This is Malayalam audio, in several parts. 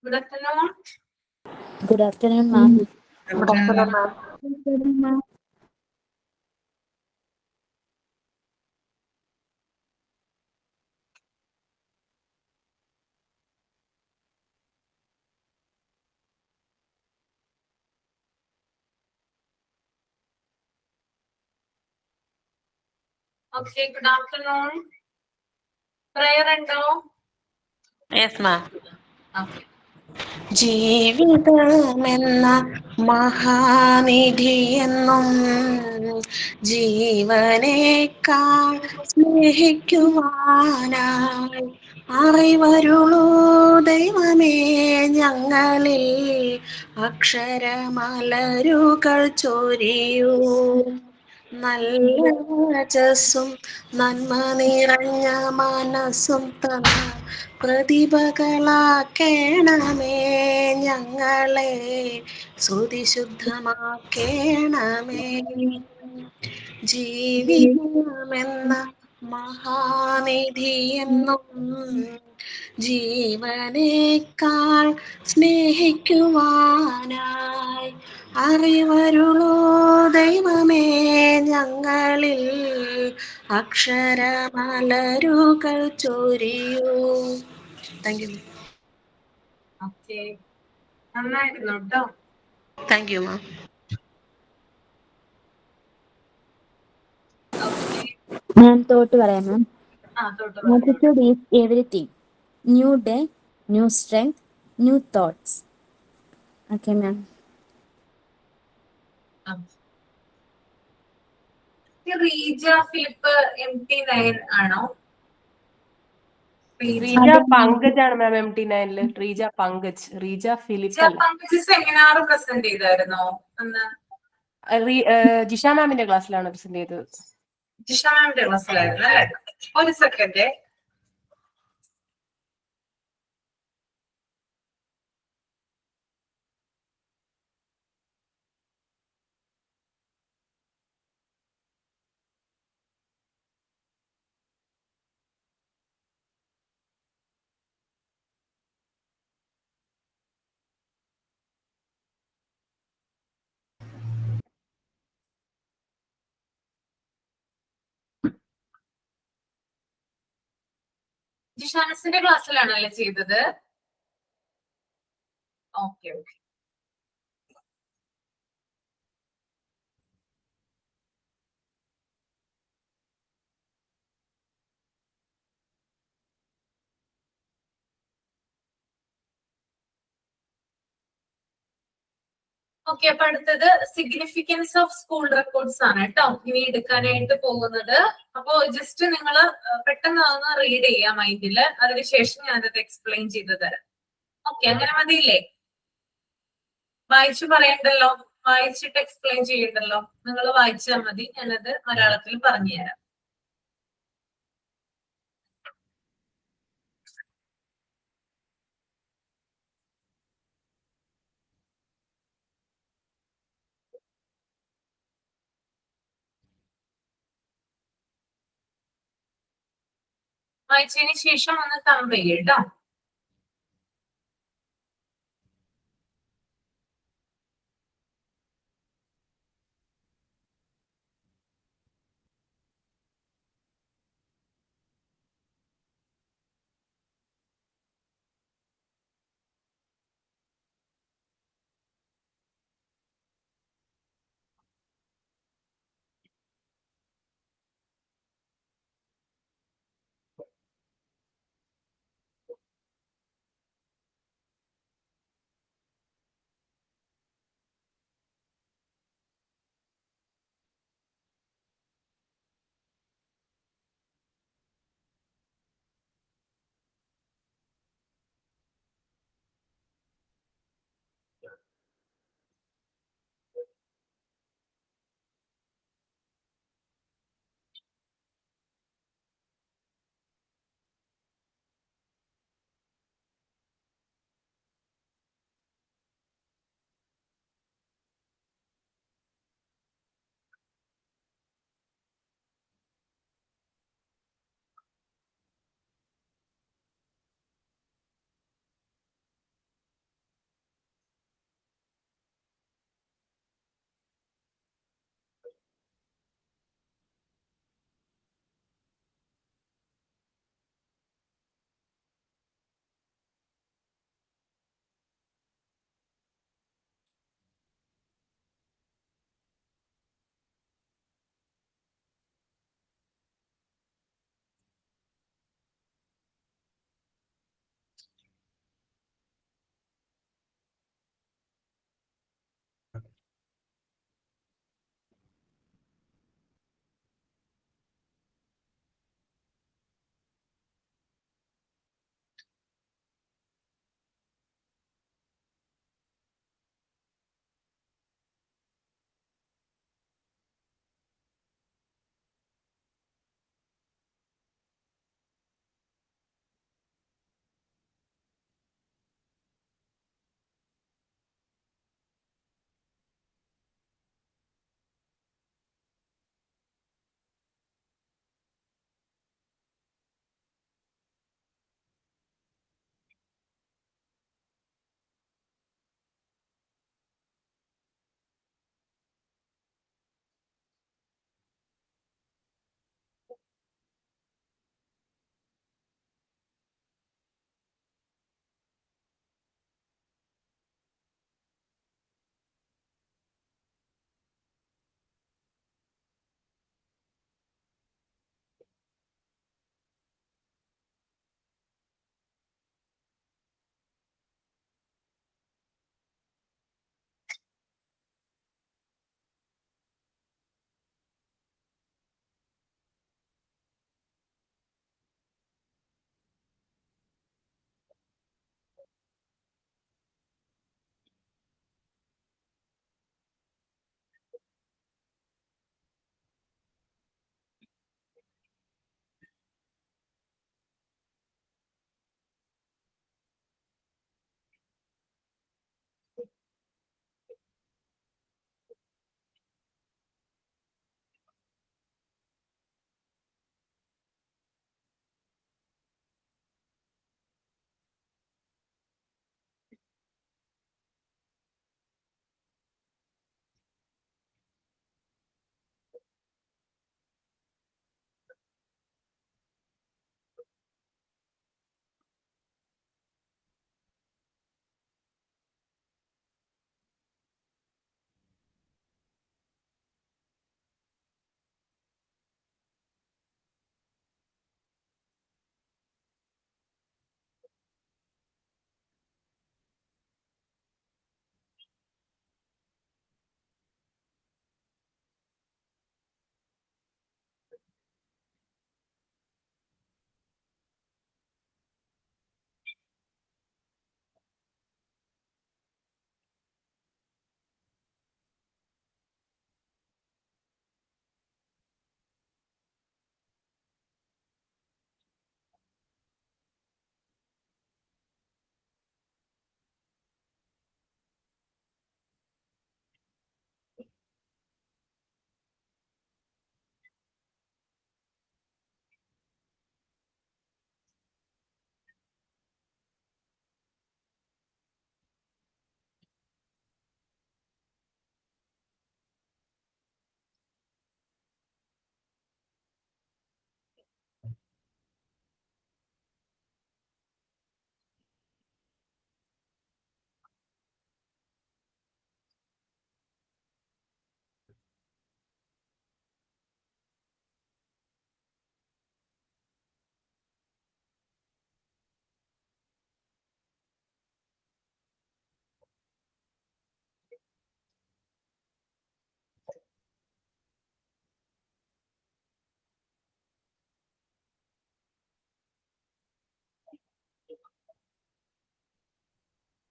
Good afternoon. Good afternoon, ma'am. Good afternoon, ma'am. Good afternoon, ma'am. Okay, good afternoon. Prayer undo? Yes, ma'am. Okay. ജീവിതമെന്ന മഹാനിധിയെന്നും ജീവനേക്കാൾ സ്നേഹിക്കുവാനായി അറിവരുളൂ ദൈവമേ ഞങ്ങളിൽ അക്ഷരമലരുകൾ ചൊരിയൂ നല്ല വചസ്സും നന്മ നിറഞ്ഞ മനസ്സും തന്ന പ്രതിഭകളാക്കേണമേ ഞങ്ങളെ ശ്രുതിശുദ്ധമാക്കേണമേ ജീവിതമെന്ന മഹാനിധിയെന്നും ജീവനേക്കാൾ സ്നേഹിക്കുവാനായി അറിവരുളോ ദൈവമേ ഞങ്ങളിൽ അക്ഷരമലരുകൾ ചൊരിയൂ. Thank you. Okay. നന്നായിരുന്നു കേട്ടോ. Thank you ma'am. Okay. Ma'am, thought പറയാം ma'am. തൊട്ട് പറഞ്ഞു. Attitude is everything. New day, new strength, new thoughts. Okay, ma'am. Reeja Philip MT9 ആണോ? റീജ പങ്കജ് ആണ് ma'am MT9 Reeja Pankaj. Reeja Philip Pankaj seminar present ചെയ്തായിരുന്നോ അന്ന്? ജിഷ മാമിന്റെ ക്ലാസ്സിലാണ് പ്രസന്റ് ചെയ്തത്. ജിഷ മാമിന്റെ ക്ലാസ്സിലായിരുന്നു അല്ലേ? ഒരു സെക്കൻഡ്. ജിഷാനസിന്റെ ക്ലാസ്സിലാണല്ലേ ചെയ്തത്? Okay okay. ഓക്കെ, അപ്പൊ അടുത്തത് സിഗ്നിഫിക്കൻസ് ഓഫ് സ്കൂൾ റെക്കോർഡ്സ് ആണ് കേട്ടോ ഇനി എടുക്കാനായിട്ട് പോകുന്നത്. അപ്പോ ജസ്റ്റ് നിങ്ങൾ പെട്ടെന്ന് അതൊന്ന് റീഡ് ചെയ്യാം മൈൻഡില്, അതിനുശേഷം ഞാനത് എക്സ്പ്ലെയിൻ ചെയ്തു തരാം. ഓക്കെ, അങ്ങനെ മതിയില്ലേ? വായിച്ചു പറയണ്ടല്ലോ, വായിച്ചിട്ട് എക്സ്പ്ലെയിൻ ചെയ്യണ്ടല്ലോ. നിങ്ങൾ വായിച്ചാൽ മതി, ഞാനത് മലയാളത്തിൽ പറഞ്ഞുതരാം. വായിച്ചതിന് ശേഷം ഒന്ന് തമ്പ് ചെയ്യട്ടോ.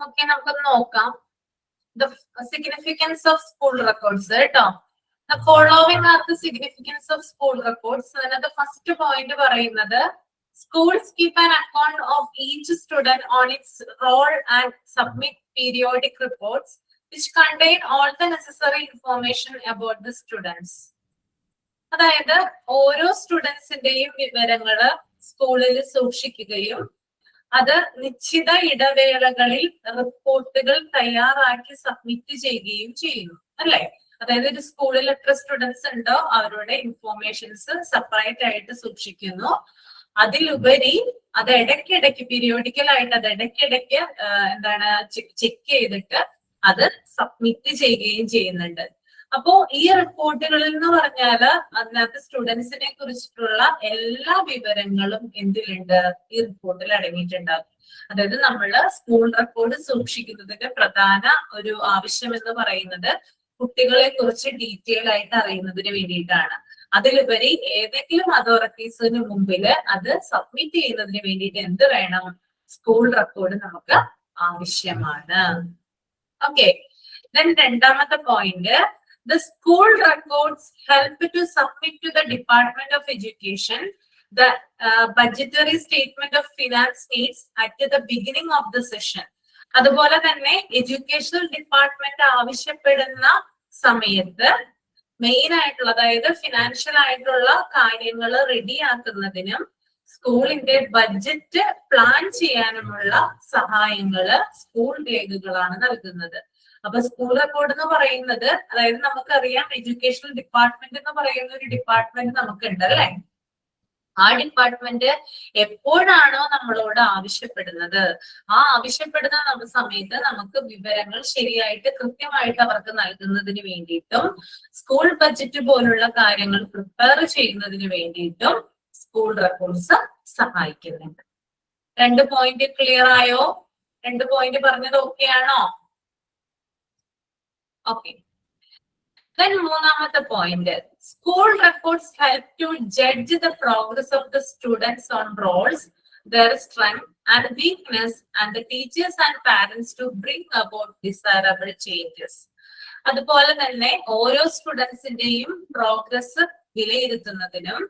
ഓക്കെ, നമുക്കൊന്ന് നോക്കാം. The significance of school records, കേട്ടോ. The following are the significance of school records. അതിനകത്ത് ഫസ്റ്റ് പോയിന്റ് പറയുന്നത് schools keep an account of each student on its roll and submit periodic reports which contain all the necessary information about the students. അതായത് ഓരോ സ്റ്റുഡൻസിന്റെയും വിവരങ്ങള് സ്കൂളിൽ സൂക്ഷിക്കുകയും അത് നിശ്ചിത ഇടവേളകളിൽ റിപ്പോർട്ടുകൾ തയ്യാറാക്കി സബ്മിറ്റ് ചെയ്യുകയും ചെയ്യുന്നു, അല്ലെ? അതായത് ഒരു സ്കൂളിൽ എത്ര സ്റ്റുഡൻസ് ഉണ്ടോ അവരുടെ ഇൻഫോർമേഷൻസ് സെപ്പറേറ്റ് ആയിട്ട് സൂക്ഷിക്കുന്നു. അതിലുപരി അത് ഇടയ്ക്കിടയ്ക്ക് പീരിയോഡിക്കൽ ആയിട്ട് അത് ഇടയ്ക്കിടയ്ക്ക് ചെക്ക് ചെയ്തിട്ട് അത് സബ്മിറ്റ് ചെയ്യുകയും ചെയ്യുന്നുണ്ട്. അപ്പോ ഈ റിപ്പോർട്ടുകളിൽ എന്ന് പറഞ്ഞാല് അതിനകത്ത് സ്റ്റുഡൻസിനെ കുറിച്ചിട്ടുള്ള എല്ലാ വിവരങ്ങളും എന്തിലുണ്ട്? ഈ റിപ്പോർട്ടിൽ അടങ്ങിയിട്ടുണ്ടാകും. അതായത് നമ്മള് സ്കൂൾ റെക്കോർഡ് സൂക്ഷിക്കുന്നതിന്റെ പ്രധാന ഒരു ആവശ്യം എന്ന് പറയുന്നത് കുട്ടികളെ കുറിച്ച് ഡീറ്റെയിൽ ആയിട്ട് അറിയുന്നതിന് വേണ്ടിയിട്ടാണ്. അതിലുപരി ഏതെങ്കിലും അതോറിറ്റീസിന് മുമ്പില് അത് സബ്മിറ്റ് ചെയ്യുന്നതിന് വേണ്ടിയിട്ട് എന്ത് വേണം? സ്കൂൾ റെക്കോർഡ് നമുക്ക് ആവശ്യമാണ്. ഓക്കെ, രണ്ടാമത്തെ point, the school records help to submit to the Department of Education the budgetary statement of finance needs at the beginning of the session. അതുപോലെ തന്നെ എഡ്യൂക്കേഷണൽ ഡിപ്പാർട്ട്മെന്റ് ആവശ്യപ്പെടുന്ന സമയത്ത് മെയിൻ ആയിട്ടുള്ള, അതായത് ഫിനാൻഷ്യൽ ആയിട്ടുള്ള കാര്യങ്ങൾ റെഡിയാക്കുന്നതിനും സ്കൂളിന്റെ ബഡ്ജറ്റ് പ്ലാൻ ചെയ്യാനുമുള്ള സഹായങ്ങള് സ്കൂൾ രേഖകളാണ് നൽകുന്നത്. അപ്പൊ സ്കൂൾ റെക്കോർഡ് എന്ന് പറയുന്നത്, അതായത് നമുക്കറിയാം എഡ്യൂക്കേഷണൽ ഡിപ്പാർട്ട്മെന്റ് എന്ന് പറയുന്ന ഒരു ഡിപ്പാർട്ട്മെന്റ് നമുക്കുണ്ട്, അല്ലെ? ആ ഡിപ്പാർട്ട്മെന്റ് എപ്പോഴാണോ നമ്മളോട് ആവശ്യപ്പെടുന്നത്, ആ ആവശ്യപ്പെടുന്ന സമയത്ത് നമുക്ക് വിവരങ്ങൾ ശരിയായിട്ട് കൃത്യമായിട്ട് അവർക്ക് നൽകുന്നതിന് വേണ്ടിയിട്ടും സ്കൂൾ ബഡ്ജറ്റ് പോലുള്ള കാര്യങ്ങൾ പ്രിപ്പയർ ചെയ്യുന്നതിന് വേണ്ടിയിട്ടും സ്കൂൾ റെക്കോർഡ്സ് സഹായിക്കുന്നുണ്ട്. 2 പോയിന്റ് ക്ലിയർ ആയോ? 2 പോയിന്റ് പറഞ്ഞത് ഓക്കെ ആണോ? ഓക്കെ. Then മൂന്നാമത്തെ point, school records help to judge the progress of the students on roles, their strength and weakness, and the teachers and parents to bring about desirable changes. അതുപോലെ തന്നെ ഓരോ സ്റ്റുഡൻസിന്റെയും പ്രോഗ്രസ് വിലയിരുത്തുന്നതിനും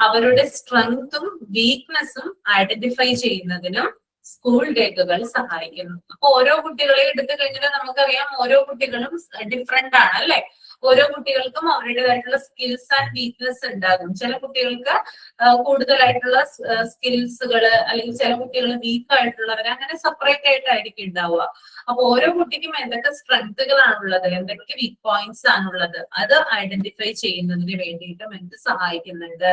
അവരുടെ സ്ട്രെങ്തും വീക്ക്നെസ്സും ഐഡന്റിഫൈ ചെയ്യുന്നതിനും സ്കൂൾ രേഖകൾ സഹായിക്കുന്നു. അപ്പൊ ഓരോ കുട്ടികളെ എടുത്തു കഴിഞ്ഞാൽ നമുക്കറിയാം ഓരോ കുട്ടികളും ഡിഫറെന്റ് ആണ്, അല്ലെ? ഓരോ കുട്ടികൾക്കും അവരുടേതായിട്ടുള്ള സ്കിൽസ് ആൻഡ് വീക്ക്നെസ് ഉണ്ടാകും. ചില കുട്ടികൾക്ക് കൂടുതലായിട്ടുള്ള സ്കിൽസുകള്, അല്ലെങ്കിൽ ചില കുട്ടികൾ വീക്ക് ആയിട്ടുള്ളവർ, അങ്ങനെ സെപ്പറേറ്റ് ആയിട്ടായിരിക്കും ഉണ്ടാവുക. അപ്പൊ ഓരോ കുട്ടിക്കും എന്തൊക്കെ സ്ട്രെങ്ത്തുകളാണുള്ളത്, എന്തൊക്കെ വീക്ക് പോയിന്റ്സ് ആണുള്ളത്, അത് ഐഡന്റിഫൈ ചെയ്യുന്നതിന് വേണ്ടിയിട്ടും എന്ത് സഹായിക്കുന്നുണ്ട്?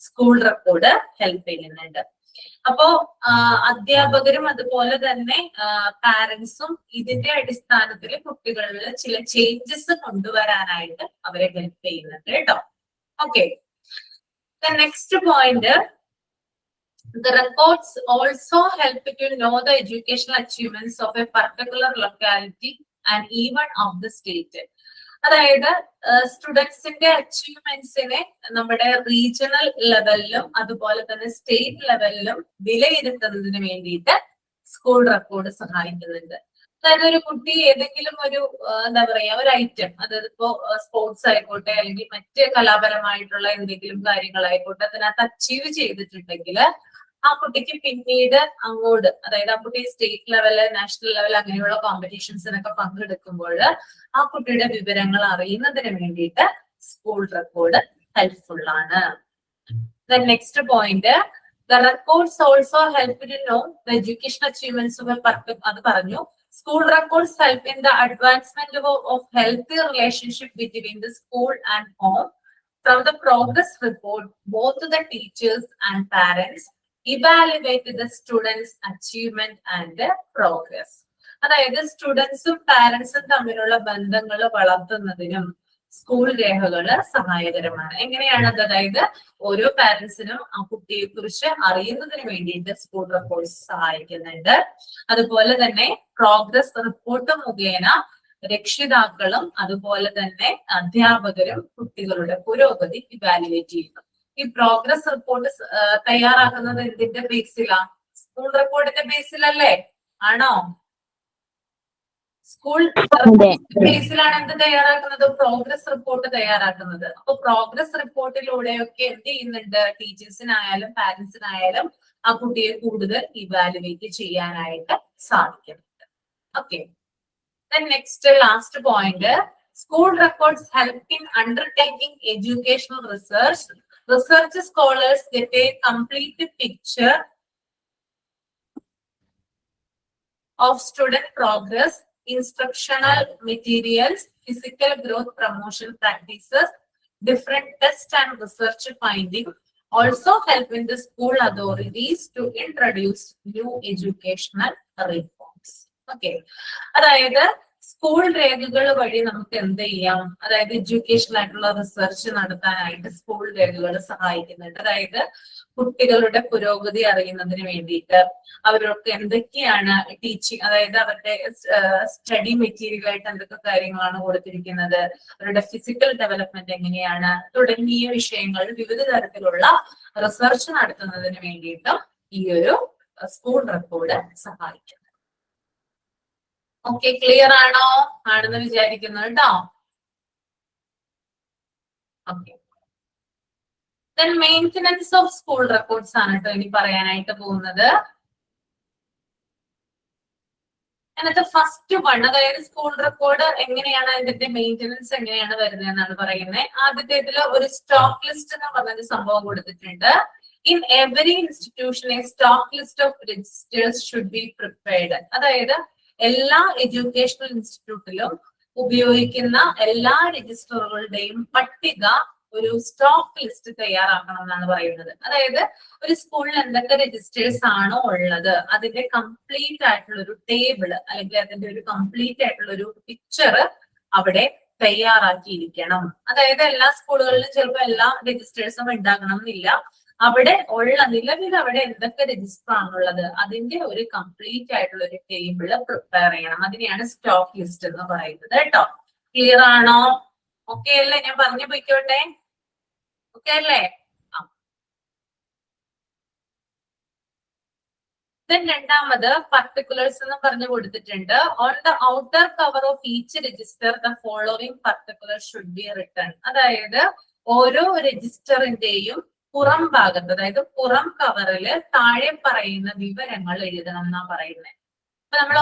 സ്കൂൾ റെക്കോർഡ് ഹെൽപ്പ് ചെയ്യുന്നുണ്ട്. അപ്പോ അധ്യാപകരും അതുപോലെ തന്നെ പാരന്റ്സും ഇതിന്റെ അടിസ്ഥാനത്തിൽ കുട്ടികളിൽ ചില ചേഞ്ചസ് കൊണ്ടുവരാനായിട്ട് അവരെ ഹെൽപ്പ് ചെയ്യുന്നുണ്ട്, കേട്ടോ. Okay, next point, the records also help to know the educational achievements of a particular locality and even of the state. അതായത് സ്റ്റുഡൻസിന്റെ അച്ചീവ്മെന്റ്സിനെ നമ്മുടെ റീജിയണൽ ലെവലിലും അതുപോലെ തന്നെ സ്റ്റേറ്റ് ലെവലിലും വിലയിരുത്തുന്നതിന് വേണ്ടിയിട്ട് സ്കൂൾ റെക്കോർഡ് സഹായിക്കുന്നുണ്ട്. അതായത് ഒരു കുട്ടി ഏതെങ്കിലും ഒരു ഒരു ഐറ്റം, അതായത് ഇപ്പോ സ്പോർട്സ് ആയിക്കോട്ടെ അല്ലെങ്കിൽ മറ്റ് കലാപരമായിട്ടുള്ള എന്തെങ്കിലും കാര്യങ്ങളായിക്കോട്ടെ, അതിനകത്ത് അച്ചീവ് ചെയ്തിട്ടുണ്ടെങ്കിൽ ആ കുട്ടിക്ക് പിന്നീട് അങ്ങോട്ട്, അതായത് ആ കുട്ടി സ്റ്റേറ്റ് ലെവല്, നാഷണൽ ലെവൽ അങ്ങനെയുള്ള കോമ്പറ്റീഷൻസിനൊക്കെ പങ്കെടുക്കുമ്പോൾ ആ കുട്ടിയുടെ വിവരങ്ങൾ അറിയുന്നതിന് വേണ്ടിയിട്ട് സ്കൂൾ റെക്കോർഡ് ഹെൽപ്ഫുൾ ആണ്. Next point, the records also help to know the educational achievements of a particular, അത് പറഞ്ഞു. School records help in the advancement of healthy relationship between the school and home. From the progress report, both the teachers and parents evaluate the students' achievement and progress. അതായത് സ്റ്റുഡൻസും പാരന്റ്സും തമ്മിലുള്ള ബന്ധങ്ങൾ വളർത്തുന്നതിനും സ്കൂൾ രേഖകള് സഹായകരമാണ്. എങ്ങനെയാണത്? അതായത് ഓരോ പാരന്റ്സിനും ആ കുട്ടിയെ കുറിച്ച് അറിയുന്നതിന് വേണ്ടിയിട്ട് സ്കൂൾ റെക്കോർഡ്സ് സഹായിക്കുന്നുണ്ട്. അതുപോലെ തന്നെ പ്രോഗ്രസ് റിപ്പോർട്ട് മുഖേന രക്ഷിതാക്കളും അതുപോലെ തന്നെ അധ്യാപകരും കുട്ടികളുടെ പുരോഗതി ഇവാലുവേറ്റ് ചെയ്യുന്നു. ഈ പ്രോഗ്രസ് റിപ്പോർട്ട് തയ്യാറാക്കുന്നത് എന്തിന്റെ ബേസിലാ? സ്കൂൾ റെക്കോർഡിന്റെ ബേസിലല്ലേ? ആണോ? സ്കൂൾ അതെ. ബേസിലാണ് എന്ത് തയ്യാറാക്കുന്നത്? പ്രോഗ്രസ് റിപ്പോർട്ട് തയ്യാറാക്കുന്നത്. അപ്പൊ പ്രോഗ്രസ് റിപ്പോർട്ടിലൂടെയൊക്കെ എന്ത് ചെയ്യുന്നുണ്ട്? ടീച്ചേഴ്സിനായാലും പാരന്റ്സിനായാലും ആ കുട്ടിയെ കൂടുതൽ ഇവാലുവേറ്റ് ചെയ്യാനായിട്ട് സാധിക്കുന്നുണ്ട്. Okay. Then next last point, school records help in undertaking educational research. Research scholars get a complete picture of student progress, instructional materials, physical growth promotion practices, different test and research findings. Also help in the school authorities to introduce new educational reforms. Okay. അതായത് സ്കൂൾ രേഖകൾ വഴി നമുക്ക് എന്ത് ചെയ്യാം? അതായത് എഡ്യൂക്കേഷൻ ആയിട്ടുള്ള റിസർച്ച് നടത്താനായിട്ട് സ്കൂൾ രേഖകൾ സഹായിക്കുന്നുണ്ട്. അതായത് കുട്ടികളുടെ പുരോഗതി അറിയുന്നതിന് വേണ്ടിയിട്ട് അവർക്ക് എന്തൊക്കെയാണ് ടീച്ചിങ്, അതായത് അവരുടെ സ്റ്റഡി മെറ്റീരിയൽ ആയിട്ട് എന്തൊക്കെ കാര്യങ്ങളാണ് കൊടുത്തിരിക്കുന്നത്, അവരുടെ ഫിസിക്കൽ ഡെവലപ്മെന്റ് എങ്ങനെയാണ് തുടങ്ങിയ വിഷയങ്ങൾ വിവിധ തരത്തിലുള്ള റിസർച്ച് നടത്തുന്നതിന് വേണ്ടിയിട്ടും ഈ ഒരു സ്കൂൾ റെക്കോർഡ് സഹായിക്കും. ഓക്കെ, ക്ലിയർ ആണോ? ആണെന്ന് വിചാരിക്കുന്നു കേട്ടോ. Okay. Then maintenance of school records ആണ് കേട്ടോ ഇനി പറയാനായിട്ട് പോകുന്നത്. അതിനകത്ത് ഫസ്റ്റ് വൺ, അതായത് സ്കൂൾ റെക്കോർഡ് എങ്ങനെയാണ് അതിന്റെ മെയിൻ്റനൻസ് എങ്ങനെയാണ് വരുന്നത് എന്നാണ് പറയുന്നത്. ആദ്യത്തേതില് ഒരു സ്റ്റോക്ക് ലിസ്റ്റ് എന്ന് പറഞ്ഞൊരു സംഭവം കൊടുത്തിട്ടുണ്ട്. In every institution A stock list of registers should be prepared. അതായത് എല്ലാ എഡ്യൂക്കേഷണൽ ഇൻസ്റ്റിറ്റ്യൂട്ടിലും ഉപയോഗിക്കുന്ന എല്ലാ രജിസ്റ്ററുകളുടെയും പട്ടിക ഒരു സ്റ്റോക്ക് ലിസ്റ്റ് തയ്യാറാക്കണം എന്നാണ് പറയുന്നത്. അതായത് ഒരു സ്കൂളിൽ എന്തൊക്കെ രജിസ്റ്റേഴ്സ് ആണോ ഉള്ളത് അതിന്റെ കംപ്ലീറ്റ് ആയിട്ടുള്ള ഒരു ടേബിൾ അല്ലെങ്കിൽ അതിന്റെ ഒരു കംപ്ലീറ്റ് ആയിട്ടുള്ള ഒരു പിക്ചർ അവിടെ തയ്യാറാക്കിയിരിക്കണം. അതായത് എല്ലാ സ്കൂളുകളിലും ചിലപ്പോൾ എല്ലാ രജിസ്റ്റേഴ്സും ഉണ്ടാകണം എന്നില്ല. അവിടെ ഉള്ള നിലവിൽ അവിടെ എന്തൊക്കെ രജിസ്റ്റർ ആണുള്ളത് അതിന്റെ ഒരു കംപ്ലീറ്റ് ആയിട്ടുള്ള ഒരു ടേബിള് പ്രിപ്പയർ ചെയ്യണം. അതിനെയാണ് സ്റ്റോക്ക് ലിസ്റ്റ് എന്ന് പറയുന്നത് കേട്ടോ. ക്ലിയർ ആണോ? ഓക്കെ അല്ലേ? ഞാൻ പറഞ്ഞു പോയിക്കോട്ടെ. ഓക്കെ അല്ലേ? രണ്ടാമത് പർട്ടിക്കുലേഴ്സ് എന്ന് പറഞ്ഞു കൊടുത്തിട്ടുണ്ട്. On the outer cover of each register the following particular should be written. അതായത് ഓരോ രജിസ്റ്ററിന്റെയും പുറം ഭാഗത്ത്, അതായത് പുറം കവറില് താഴെ പറയുന്ന വിവരങ്ങൾ എഴുതണം എന്നാ പറയുന്നത്. അപ്പൊ നമ്മൾ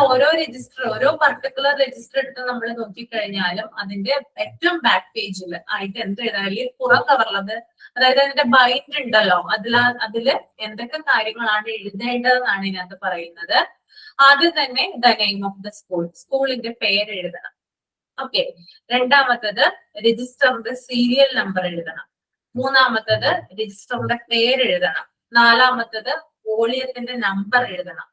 ഓരോ പർട്ടിക്കുലർ രജിസ്റ്റർ എടുത്ത് നമ്മൾ നോക്കിക്കഴിഞ്ഞാലും അതിന്റെ ഏറ്റവും ബാക്ക് പേജിൽ ആയിട്ട് എന്ത് എഴുതാൻ പുറം കവറിലത്, അതായത് അതിന്റെ ബൈൻഡ് ഉണ്ടല്ലോ, അതില് എന്തൊക്കെ കാര്യങ്ങളാണ് എഴുതേണ്ടതെന്നാണ് ഇതിനകത്ത് പറയുന്നത്. ആദ്യം തന്നെ the name of the school, സ്കൂളിന്റെ പേര് എഴുതണം. ഓക്കെ. രണ്ടാമത്തത് രജിസ്റ്ററിന്റെ സീരിയൽ നമ്പർ എഴുതണം. മൂന്നാമത്തത് രജിസ്റ്ററിന്റെ പേര് എഴുതണം. നാലാമത്തത് വോളിയത്തിന്റെ നമ്പർ എഴുതണം.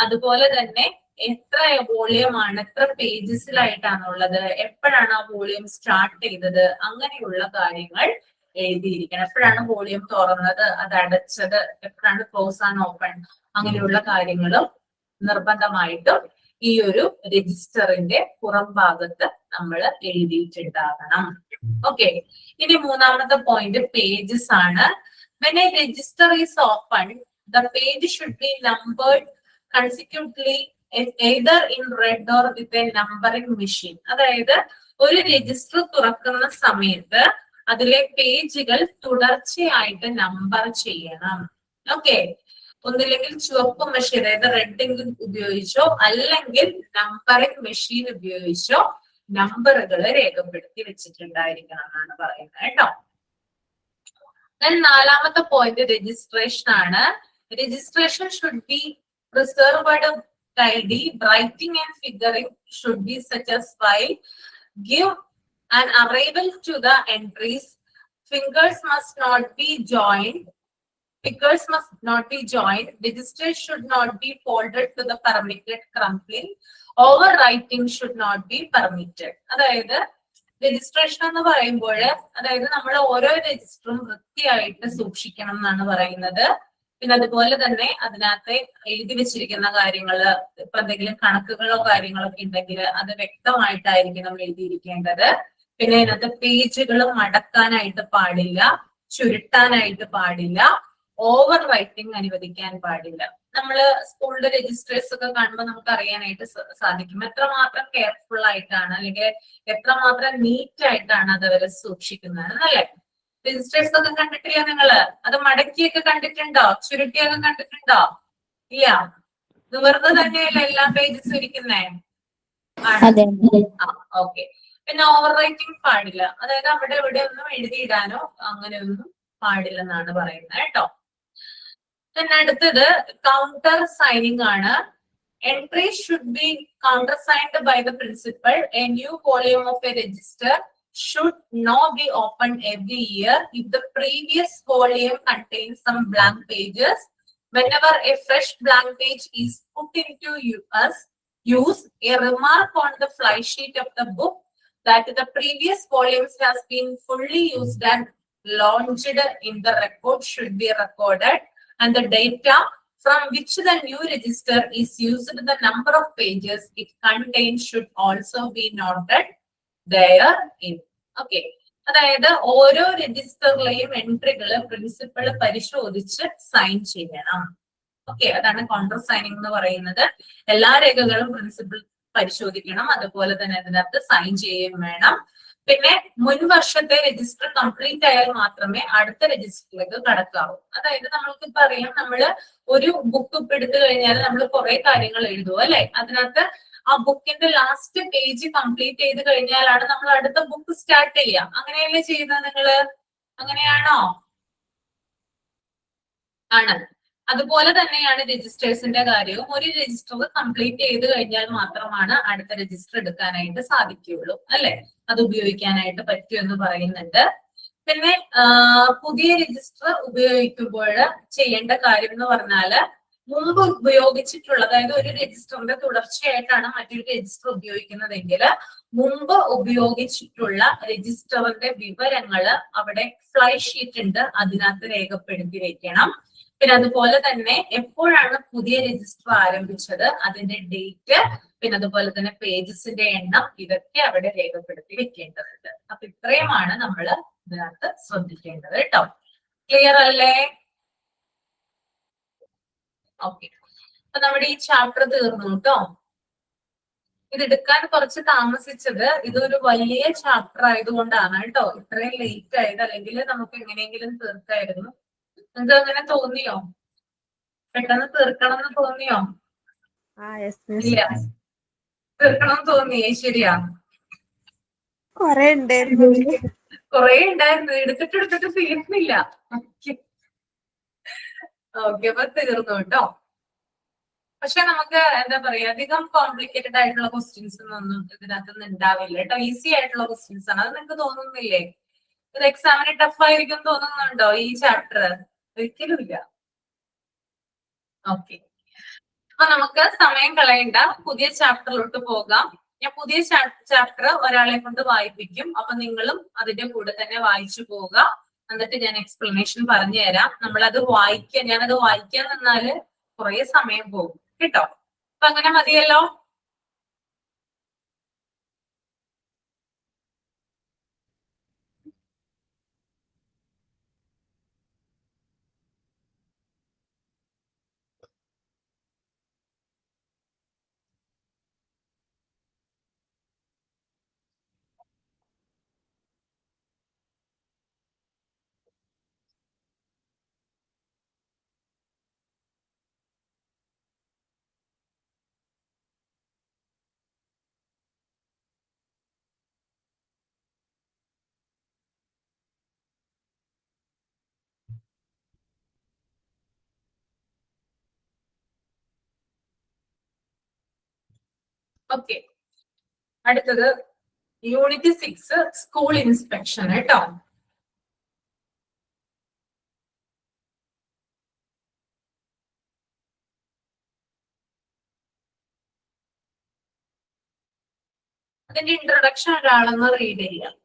അതുപോലെ തന്നെ എത്ര വോളിയമാണ്, എത്ര പേജസിലായിട്ടാണുള്ളത്, എപ്പോഴാണ് ആ വോളിയം സ്റ്റാർട്ട് ചെയ്തത്, അങ്ങനെയുള്ള കാര്യങ്ങൾ എഴുതിയിരിക്കണം. എപ്പോഴാണ് വോളിയം തുറന്നത്, അത് അടച്ചത്, എപ്പോഴാണ് ക്ലോസ് ആൻഡ് ഓപ്പൺ, അങ്ങനെയുള്ള കാര്യങ്ങളും നിർബന്ധമായിട്ടും ഈ ഒരു രജിസ്റ്ററിന്റെ പുറം ഭാഗത്ത് നമ്മൾ എഴുതിയിട്ടുണ്ടാകണം. ഓക്കെ. ഇനി മൂന്നാമത്തെ പോയിന്റ് പേജസ് ആണ്. When a register is opened, the page should be numbered consecutively either in red or with a numbering machine. അതായത് ഒരു രജിസ്റ്റർ തുറക്കുന്ന സമയത്ത് അതിലെ പേജുകൾ തുടർച്ചയായിട്ട് നമ്പർ ചെയ്യണം. ഓക്കെ. ഒന്നില്ലെങ്കിൽ ചുവപ്പ് മെഷീൻ, അതായത് റെഡ് ഇങ്ക് ഉപയോഗിച്ചോ അല്ലെങ്കിൽ നമ്പറിംഗ് മെഷീൻ ഉപയോഗിച്ചോ നമ്പറുകൾ രേഖപ്പെടുത്തി വെച്ചിട്ടുണ്ടായിരിക്കണം എന്നാണ് പറയുന്നത് കേട്ടോ. നാലാമത്തെ പോയിന്റ് രജിസ്ട്രേഷൻ ആണ്. Registration should be preserved tidy. Writing and figuring should be such as file. Give an arrival to the entries. Fingers must not be joined. Figures must not be joined. Registers should not be folded to the permitted crumpling. Overwriting should not be permitted. അതായത് രജിസ്ട്രേഷൻ എന്ന് പറയുമ്പോൾ അതായത് നമ്മൾ ഓരോ രജിസ്റ്ററും വൃത്തിയായിട്ട് സൂക്ഷിക്കണം എന്നാണ് പറയുന്നത്. പിന്നെ അതുപോലെ തന്നെ അതിനകത്ത് എഴുതി വെച്ചിരിക്കുന്ന കാര്യങ്ങള്, ഇപ്പൊ എന്തെങ്കിലും കണക്കുകളോ കാര്യങ്ങളോ ഒക്കെ ഉണ്ടെങ്കിൽ അത് വ്യക്തമായിട്ടായിരിക്കണം എഴുതിയിരിക്കേണ്ടത്. പിന്നെ അതിനകത്ത് പേജുകൾ മടക്കാനായിട്ട് പാടില്ല, ചുരുട്ടാനായിട്ട് പാടില്ല, ഓവർ റൈറ്റിംഗ് അനുവദിക്കാൻ പാടില്ല. നമ്മള് സ്കൂളിന്റെ രജിസ്റ്റേഴ്സ് ഒക്കെ കാണുമ്പോൾ നമുക്ക് അറിയാനായിട്ട് സാധിക്കും എത്രമാത്രം കെയർഫുൾ ആയിട്ടാണ് അല്ലെങ്കിൽ എത്രമാത്രം നീറ്റ് ആയിട്ടാണ് അത് അവര് സൂക്ഷിക്കുന്നത് അല്ലേ. രജിസ്റ്റേഴ്സ് ഒക്കെ കണ്ടിട്ടില്ല നിങ്ങള്? അത് മടക്കിയൊക്കെ കണ്ടിട്ടുണ്ടോ? ചുരുട്ടിയൊക്കെ കണ്ടിട്ടുണ്ടോ? ഇല്ല. ഇത് വെറുതെ തന്നെയല്ലേ എല്ലാ പേജസും ഇരിക്കുന്നേ? അതെ. ഓക്കെ. പിന്നെ ഓവർ റൈറ്റിംഗ് പാടില്ല, അതായത് അവിടെ ഇവിടെ ഒന്നും എഴുതിയിടാനോ അങ്ങനെയൊന്നും പാടില്ലെന്നാണ് പറയുന്നത് കേട്ടോ. പിന്നെ അടുത്തത് കൗണ്ടർ സൈനിങ് ആണ്. Entry should be countersigned by the principal. A new volume of a register should not be opened every year if the previous volume contains some blank pages. Whenever a fresh blank page is put into use, a remark on the fly sheet of the book that the previous volumes has been fully used and launched in the record should be recorded, and the data from which the new register is used, the number of pages it contains should also be noted therein. Okay. അതായത് ഓരോ രജിസ്റ്ററിലെയും എൻട്രികള് പ്രിൻസിപ്പൾ പരിശോധിച്ച് സൈൻ ചെയ്യണം. ഓക്കെ, അതാണ് കൗണ്ടർ സൈനിങ് എന്ന് പറയുന്നത്. എല്ലാ രേഖകളും പ്രിൻസിപ്പൾ പരിശോധിക്കണം, അതുപോലെ തന്നെ അതിനകത്ത് സൈൻ ചെയ്യുകയും വേണം. പിന്നെ മുൻ വർഷത്തെ രജിസ്റ്റർ കംപ്ലീറ്റ് ആയാൽ മാത്രമേ അടുത്ത രജിസ്റ്ററിലേക്ക് കടക്കാവൂ. അതായത് നമ്മൾക്കിപ്പോ അറിയാം, നമ്മള് ഒരു ബുക്ക് ഇപ്പൊ എടുത്തു കഴിഞ്ഞാൽ നമ്മൾ കുറെ കാര്യങ്ങൾ എഴുതും അല്ലെ. അതിനകത്ത് ആ ബുക്കിന്റെ ലാസ്റ്റ് പേജ് കംപ്ലീറ്റ് ചെയ്ത് കഴിഞ്ഞാലാണ് നമ്മൾ അടുത്ത ബുക്ക് സ്റ്റാർട്ട് ചെയ്യുക. അങ്ങനെയല്ലേ ചെയ്യുന്നത് നിങ്ങള്? അങ്ങനെയാണോ? ആണ്. അതുപോലെ തന്നെയാണ് രജിസ്റ്റേഴ്സിന്റെ കാര്യവും. ഒരു രജിസ്റ്റർ കംപ്ലീറ്റ് ചെയ്ത് കഴിഞ്ഞാൽ മാത്രമാണ് അടുത്ത രജിസ്റ്റർ എടുക്കാനായിട്ട് സാധിക്കുകയുള്ളൂ അല്ലെ. അത് ഉപയോഗിക്കാനായിട്ട് പറ്റുമെന്ന് പറയുന്നുണ്ട്. പിന്നെ പുതിയ രജിസ്റ്റർ ഉപയോഗിക്കുമ്പോൾ ചെയ്യേണ്ട കാര്യം എന്ന് പറഞ്ഞാല്, മുമ്പ് ഉപയോഗിച്ചിട്ടുള്ള, അതായത് ഒരു രജിസ്റ്ററിന്റെ തുടർച്ചയായിട്ടാണ് മറ്റൊരു രജിസ്റ്റർ ഉപയോഗിക്കുന്നതെങ്കിൽ മുമ്പ് ഉപയോഗിച്ചിട്ടുള്ള രജിസ്റ്ററിന്റെ വിവരങ്ങള് അവിടെ ഫ്ലൈ ഷീറ്റ് ഉണ്ട്, അതിനകത്ത് രേഖപ്പെടുത്തി വെക്കണം. പിന്നെ അതുപോലെ തന്നെ എപ്പോഴാണ് പുതിയ രജിസ്റ്റർ ആരംഭിച്ചത്, അതിന്റെ ഡേറ്റ്, പിന്നെ അതുപോലെ തന്നെ പേജസിന്റെ എണ്ണം, ഇതൊക്കെ അവിടെ രേഖപ്പെടുത്തി വെക്കേണ്ടതുണ്ട്. അപ്പൊ ഇത്രയുമാണ് നമ്മൾ ഇതിനകത്ത് ശ്രദ്ധിക്കേണ്ടത് കേട്ടോ. ക്ലിയർ അല്ലേ? ഓക്കെ. അപ്പൊ നമ്മുടെ ഈ ചാപ്റ്റർ തീർന്നു കേട്ടോ. ഇതെടുക്കാൻ കുറച്ച് താമസിച്ചത് ഇതൊരു വലിയ ചാപ്റ്റർ ആയതുകൊണ്ടാണ് കേട്ടോ ഇത്രയും ലേറ്റ് ആയത്. അല്ലെങ്കിൽ നമുക്ക് എങ്ങനെയെങ്കിലും തീർക്കായിരുന്നു. നിങ്ങൾക്ക് അങ്ങനെ തോന്നിയോ? പെട്ടെന്ന് തീർക്കണം എന്ന് തോന്നിയോ? ഇല്ല, തീർക്കണം തോന്നിയേ? ശരിയാ, കൊറേ ഉണ്ടായിരുന്നു, എടുത്തിട്ട് തീർന്നില്ല. ഓക്കെ, അപ്പൊ തീർന്നു കേട്ടോ. പക്ഷെ നമുക്ക് എന്താ പറയാ, അധികം കോംപ്ലിക്കേറ്റഡ് ആയിട്ടുള്ള ക്വസ്റ്റ്യൻസ് ഒന്നും ഇതിനകത്തുനിന്ന് ഉണ്ടാവില്ല കേട്ടോ. ഈസി ആയിട്ടുള്ള ക്വസ്റ്റ്യൻസ് ആണ്. അത് നിങ്ങൾക്ക് തോന്നുന്നില്ലേ ഇത് എക്സാമിന് ടഫ് ആയിരിക്കും തോന്നുന്നുണ്ടോ ഈ ചാപ്റ്റർ? ഒരിക്കലും ഇല്ല. ഓക്കെ, അപ്പൊ നമുക്ക് സമയം കളയണ്ട, പുതിയ ചാപ്റ്ററിലോട്ട് പോകാം. ഞാൻ പുതിയ ചാപ്റ്റർ ഒരാളെ കൊണ്ട് വായിപ്പിക്കും. അപ്പൊ നിങ്ങളും അതിന്റെ കൂടെ തന്നെ വായിച്ചു പോവുക. എന്നിട്ട് ഞാൻ എക്സ്പ്ലനേഷൻ പറഞ്ഞു തരാം. ഞാനത് വായിക്കാൻ നിന്നാല് കുറെ സമയം പോകും കേട്ടോ. അപ്പൊ അങ്ങനെ മതിയല്ലോ. ഓക്കെ, അടുത്തത് യൂണിറ്റ് 6 സ്കൂൾ ഇൻസ്പെക്ഷൻ കേട്ടോ. അതിന്റെ ഇൻട്രൊഡക്ഷൻ ഒരാളെന്ന് റീഡ് ചെയ്യാം.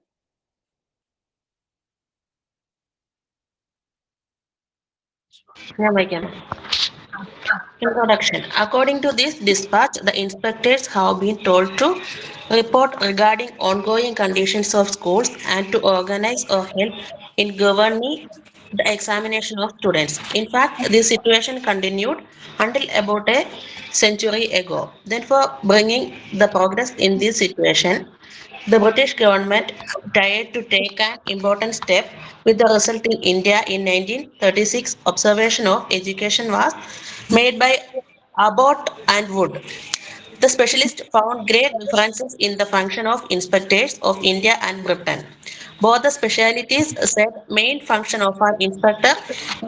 Introduction. According to this dispatch, the inspectors have been told to report regarding ongoing conditions of schools and to organize or help in governing the examination of students. In fact, this situation continued until about a century ago. Then, for bringing the progress in this situation, the British government tried to take an important step with the result in India in 1936. Observation of education was made by Abbott and Wood. The specialist found great differences in the function of inspectors of India and Britain. Both the specialities said main function of an inspector